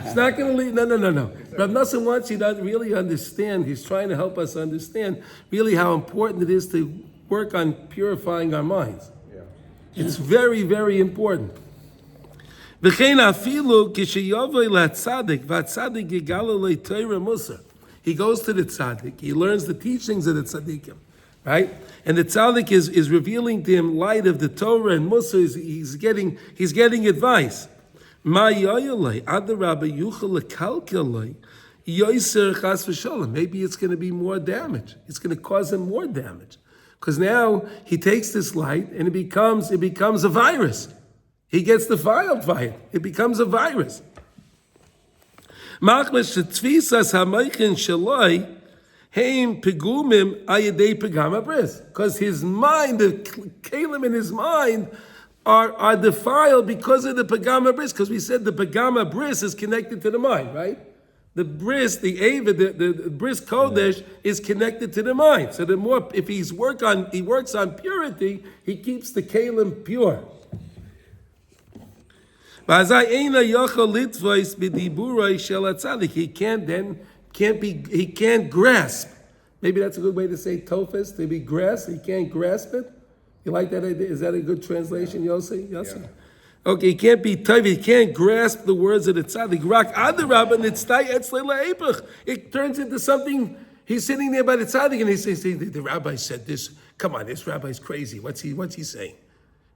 He's not going to leave. No. Rav Nosson wants you to really understand. He's trying to help us understand really how important it is to work on purifying our minds. yeah. It's very, very important. V'chein afilu k'sheyovei latzadik v'atzadik yigalo le'Torah Musa. He goes to the tzaddik. He learns the teachings of the tzaddikim, right? And the tzaddik is revealing to him light of the Torah and Musa. He's getting advice. Ma yoyolei adarabba yuchel lekalkelei yoyser chas v'sholem. Maybe it's going to be more damage. It's going to cause him more damage. Because now he takes this light and it becomes a virus. He gets defiled by it. It becomes a virus. Because his mind, the kalim in his mind, are defiled because of the pagama bris. Because we said the pagama bris is connected to the mind, right? The bris, the ava, the bris kodesh is connected to the mind. So the more, if he works on purity, he keeps the kalim pure. He can't grasp. Maybe that's a good way to say tofes, to be grasp. He can't grasp it. You like that idea? Is that a good translation, Yossi? Yossi? Yeah. Okay, he can't be tof. He can't grasp the words of the tzaddik. It turns into something. He's sitting there by the tzaddik and he says, the rabbi said this. Come on, this rabbi's crazy. What's he saying?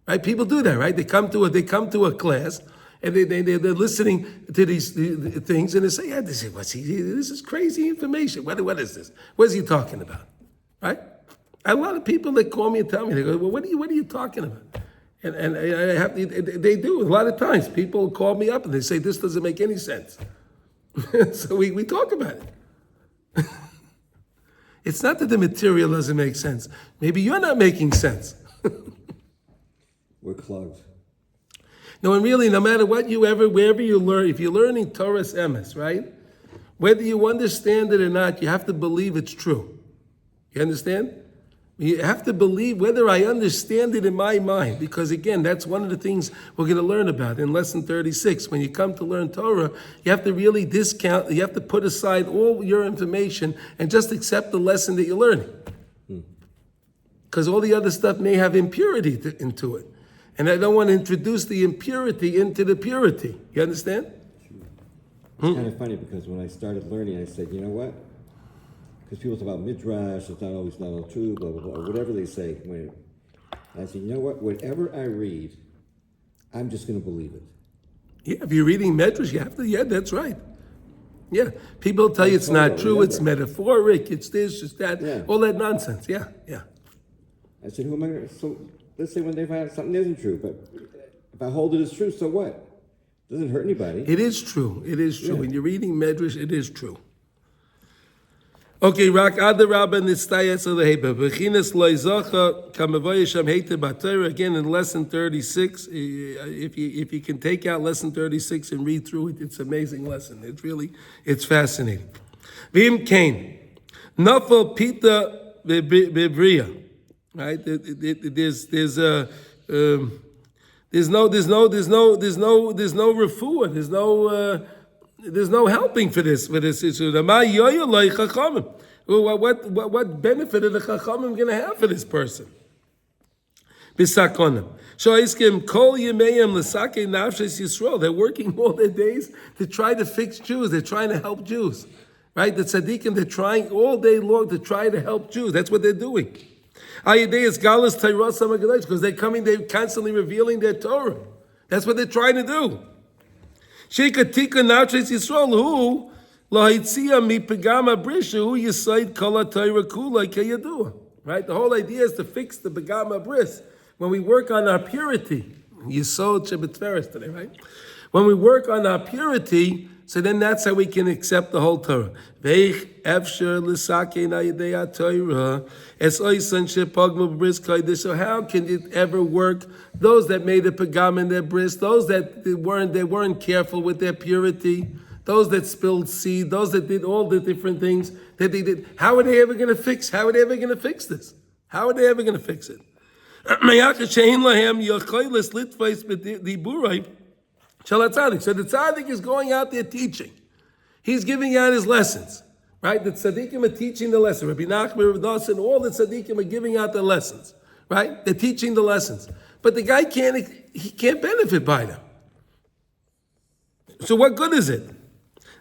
Right? People do that, right? They come to a class and they're listening to these things and they say, this is crazy information. What is this? What is he talking about? Right? A lot of people that call me and tell me, they go, well, what are you talking about? And they do a lot of times. People call me up and they say, this doesn't make any sense. So we talk about it. It's not that the material doesn't make sense. Maybe you're not making sense. We're clogged. No, and really, no matter wherever you learn, if you're learning Torah Emes, right? Whether you understand it or not, you have to believe it's true. You understand? You have to believe whether I understand it in my mind, because again, that's one of the things we're going to learn about in lesson 36. When you come to learn Torah, you have to really discount, you have to put aside all your information and just accept the lesson that you're learning. Because all the other stuff may have impurity into it. And I don't want to introduce the impurity into the purity. You understand? It's kind of funny because when I started learning, I said, you know what? Because people talk about midrash, it's not all true, blah, blah, blah, whatever they say. I said, you know what? Whatever I read, I'm just going to believe it. Yeah, if you're reading midrash, you have to, yeah, that's right. Yeah, people tell you it's not true, it's metaphoric, it's this, it's that, all that nonsense, yeah. I said, who am I going to, so let's say when they find out something isn't true, but if I hold it as true, so what? It doesn't hurt anybody. It is true. Yeah. When you're reading Medrash, it is true. Okay, Rak Adarabba Nistayas Aleheba. Bechinas Loizacha Kamavoyasham Hete Batera. Again in lesson 36. If you can take out lesson 36 and read through it, it's an amazing lesson. It's fascinating. Vim Kain. Nafal Pita Bebria. Right? There's no refuah. There's no helping for this issue. What benefit are the chachamim going to have for this person? They're working all their days to try to fix Jews. They're trying to help Jews, right? The tzaddikim, they're trying all day long to try to help Jews. That's what they're doing. Because they're constantly revealing their Torah. That's what they're trying to do. Sheikatika Natris Yisrael, who Lahitzia mi Pegama Brisha, who Yisaid Kala Torah Kula Kayadua. Right? The whole idea is to fix the Pegama Bris. When we work on our purity, Yisod Shebetferes today, right? When we work on our purity, so then that's how we can accept the whole Torah. Veich efsher l'sakei na'yedei Torah es oisan shepagmu bris kodesh. So how can it ever work? Those that made a pagam in their bris, those that they weren't careful with their purity, those that spilled seed, those that did all the different things that they did. How are they ever going to fix? How are they ever going to fix this? How are they ever going to fix it? So the tzaddik is going out there teaching. He's giving out his lessons, right? The tzaddikim are teaching the lesson. Rabbi Nachman, Rabbi Dawson, all the tzaddikim are giving out the lessons, right? They're teaching the lessons. But the guy can't benefit by them. So what good is it?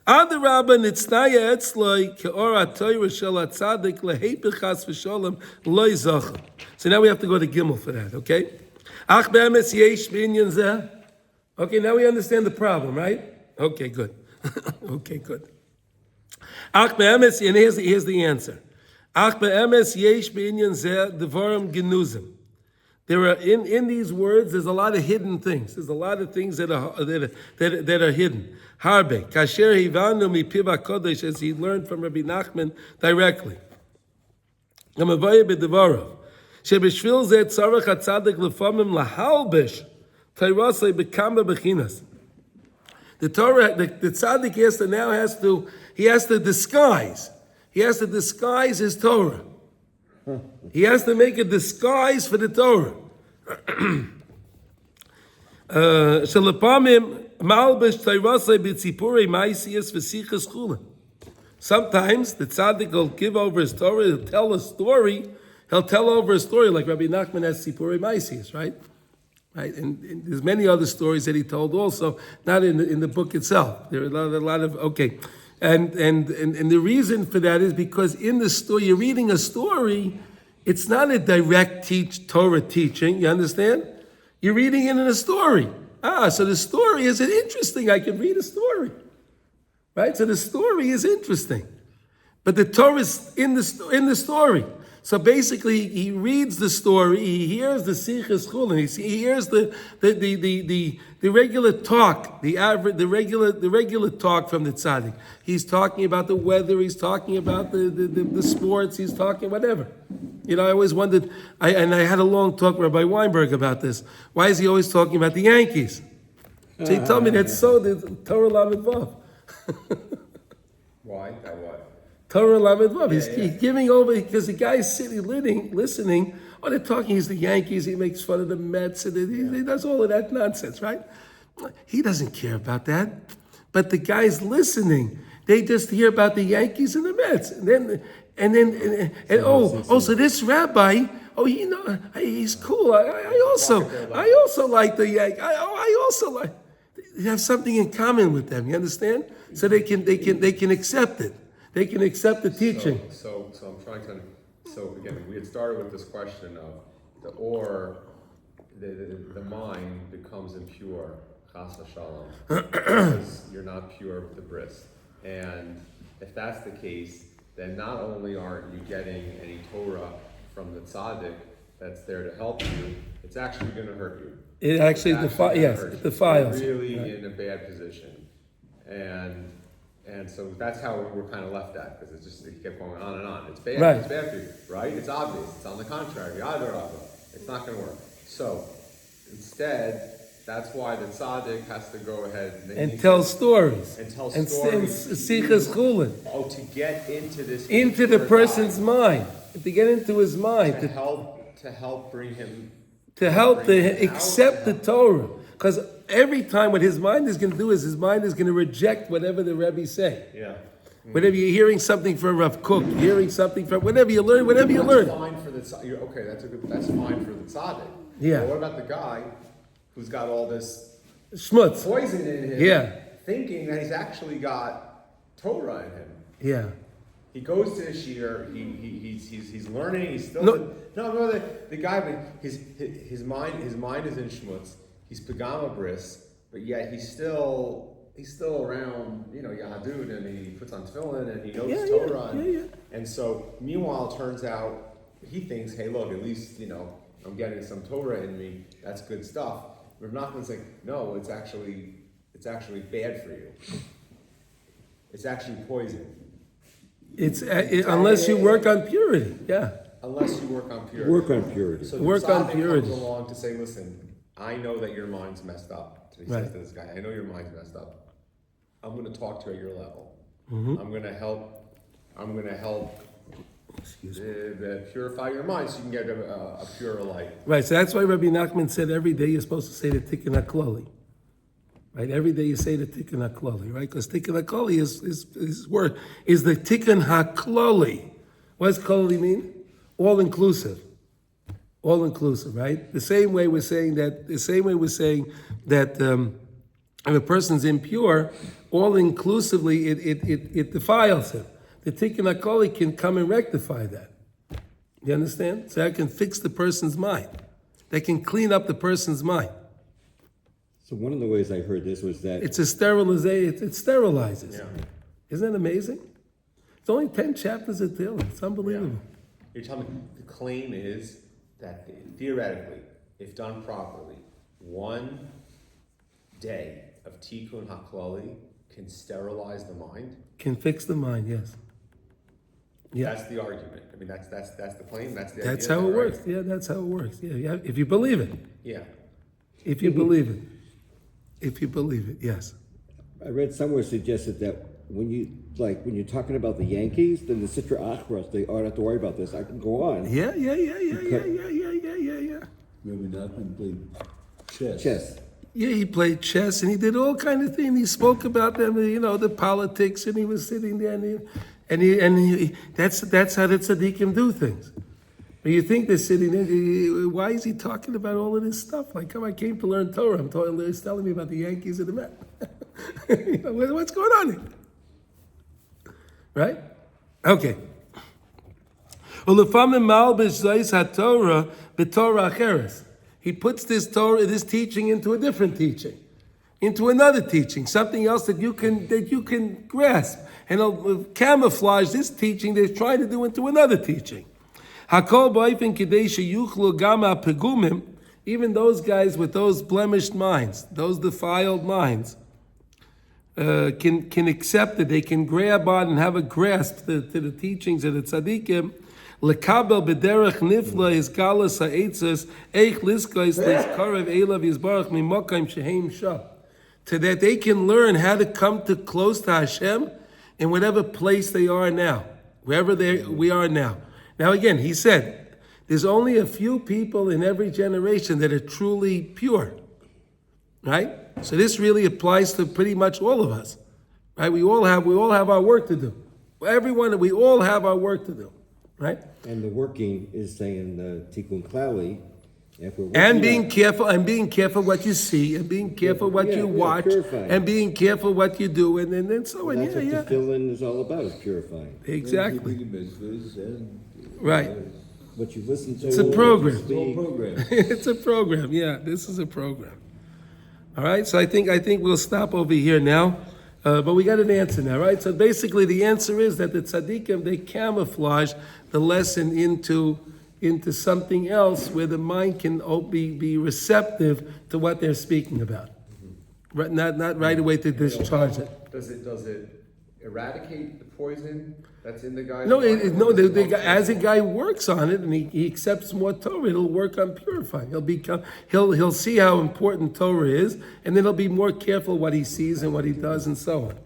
Adarabba nitznaya etzloi ke'ora Torah shel tzaddik lehepech chas v'sholem lo yizachem. So now we have to go to Gimel for that, okay? Ach be'emes yesh b'inyan zeh. Okay, now we understand the problem, right? Okay, good. Okay, good. Ach be'emes, and here's the answer. Ach be'emes yesh b'inyan zeh devarim genuzim. There are in these words. There's a lot of hidden things. There's a lot of things that are hidden. Harbe kasher hivanu mipiv hakodesh, as he learned from Rabbi Nachman directly. Gamavaya b'devarav shebishvil zeh tzarech hatzadik lefamim lahalbish tayrasei bekama bechinas. The Torah, the tzaddik has to disguise. He has to disguise his Torah. He has to make a disguise for the Torah. Sometimes the tzaddik will give over his Torah, he'll tell a story, like Rabbi Nachman has Tzipurei Maisias, right? Right, and there's many other stories that he told also, not in the book itself. There are a lot of okay. And the reason for that is because in the story, you're reading a story, it's not a direct Torah teaching, you understand? You're reading it in a story. So the story is interesting. I can read a story. Right? So the story is interesting. But the Torah is in the story. So basically, he reads the story, he hears the Sichas Chulin, he hears the regular talk, the regular talk from the tzaddik. He's talking about the weather, he's talking about the sports, he's talking whatever. You know, I always wondered, I had a long talk with Rabbi Weinberg about this. Why is he always talking about the Yankees? So he told me that's so the Torah Lamed Vav. Why? That what? Torah Lamed Vav. He's giving over because the guy's sitting, listening. Oh, they're talking. He's the Yankees. He makes fun of the Mets, and he does all of that nonsense, right? He doesn't care about that. But the guys listening, they just hear about the Yankees and the Mets, so this rabbi, he's cool. I also like the Yankees. I also like. They have something in common with them. You understand? So they can accept it. They can accept the teaching. So I'm trying to. So again, we had started with this question of the mind becomes impure, chas v'shalom, because you're not pure with the bris. And if that's the case, then not only aren't you getting any Torah from the tzaddik that's there to help you, it's actually going to hurt you. It actually it defiles. You're really in a bad position, and so that's how we were kind of left at, because it kept going on and on. It's bad. Right. It's bad for you, right? It's obvious. It's on the contrary. It's not going to work. So instead, that's why the tzaddik has to go ahead and tell stories. And Sichas Chulin. Oh, to get into this. Into the person's mind. To get into his mind. To help bring him. To help accept the Torah. Because every time what his mind is going to do is his mind is going to reject whatever the Rebbe say. Yeah. Whenever you're hearing something from Rav Kook, you're hearing something from whatever you learn. That's fine for the tzaddik. Okay, that's fine for the tzaddik. Yeah. But what about the guy who's got all this schmutz, poison in him? Thinking that he's actually got Torah in him. Yeah. He goes to the shiur. He's learning. He's still the guy. But his mind is in schmutz. he's pagama bris, but yet he's still around, Yahadut, and he puts on tefillin, and he knows Torah. And so, meanwhile, it turns out, he thinks, hey, look, at least, I'm getting some Torah in me, that's good stuff. Rav Nachman's like, no, it's actually bad for you. It's actually poison. Unless you work on purity, Unless you work on purity. Work on purity. So the Work on tzaddik purity. comes along to say, listen, I know that your mind's messed up. So he says to this guy, I know your mind's messed up. I'm going to talk to you at your level. I'm going to help purify your mind so you can get a purer light. Right, so that's why Rabbi Nachman said every day you're supposed to say the Tikkun HaKloli. Right, every day you say the Tikkun HaKloli, right? Because Tikkun HaKloli is the Tikkun HaKloli. What does Kloli mean? All inclusive. All inclusive, right? The same way we're saying that if a person's impure, all inclusively it defiles him. The Tikkun HaKloli can come and rectify that. You understand? So that can fix the person's mind. They can clean up the person's mind. So one of the ways I heard this was that It's a sterilization. It sterilizes. Yeah. Isn't that amazing? It's only 10 chapters of Tehillim. It's unbelievable. You're telling me the claim is that theoretically, if done properly, one day of Tikkun HaKloli can sterilize the mind? Can fix the mind, yes. Yeah. That's the argument. I mean, that's the claim. That's the That's idea, how it right? works. Yeah, that's how it works. Yeah. If you believe it. Yeah. If you believe it. If you believe it, yes. I read somewhere suggested that when you're talking about the Yankees, then the Sitra Achros, they don't have to worry about this. I can go on. Yeah. Rabbi Nachman played chess. Chess. Yeah, he played chess and he did all kind of things. He spoke about them, the politics, and he was sitting there and he that's how the tzaddikim do things. But you think they're sitting there, why is he talking about all of this stuff? Like, come on, I came to learn Torah. He's telling me about the Yankees and the Mets. What's going on here? Right? Okay. He puts this teaching into a different teaching, into another teaching, something else that you can grasp. And he'll camouflage this teaching they're trying to do into another teaching. Even those guys with those blemished minds, those defiled minds, can accept it. They can grab on and have a grasp to the teachings of the tzaddikim. Lekabel b'derech nifla is galas ha'etzes eich liskais leskarev elav yizbarach mimokayim sheheim shah. So that they can learn how to come to close to Hashem in whatever place they are now, wherever we are now. Now again, he said, there's only a few people in every generation that are truly pure, right? So this really applies to pretty much all of us, right? We all have our work to do. We all have our work to do, right? And the working is saying the Tikkun Klali. And being careful what you see, and being careful what you watch, purifying. and being careful what you do, and then so on. That's what the tefillin is all about, is purifying. Exactly. Keeping the mitzvahs and Right. What you listen to. It's a program. what you speak. program. It's a program. Yeah, this is a program. All right. So I think we'll stop over here now, but we got an answer now, right? So basically, the answer is that the tzaddikim, they camouflage the lesson into something else where the mind can be receptive to what they're speaking about. Right, not right away to discharge it. Does it eradicate the poison that's in the guy's No, mind? as a guy works on it and he accepts more Torah, it'll work on purifying. He'll see how important Torah is, and then he'll be more careful what he sees and what he does and so on.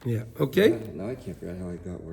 Yeah. Okay. Now I can't figure out how I got where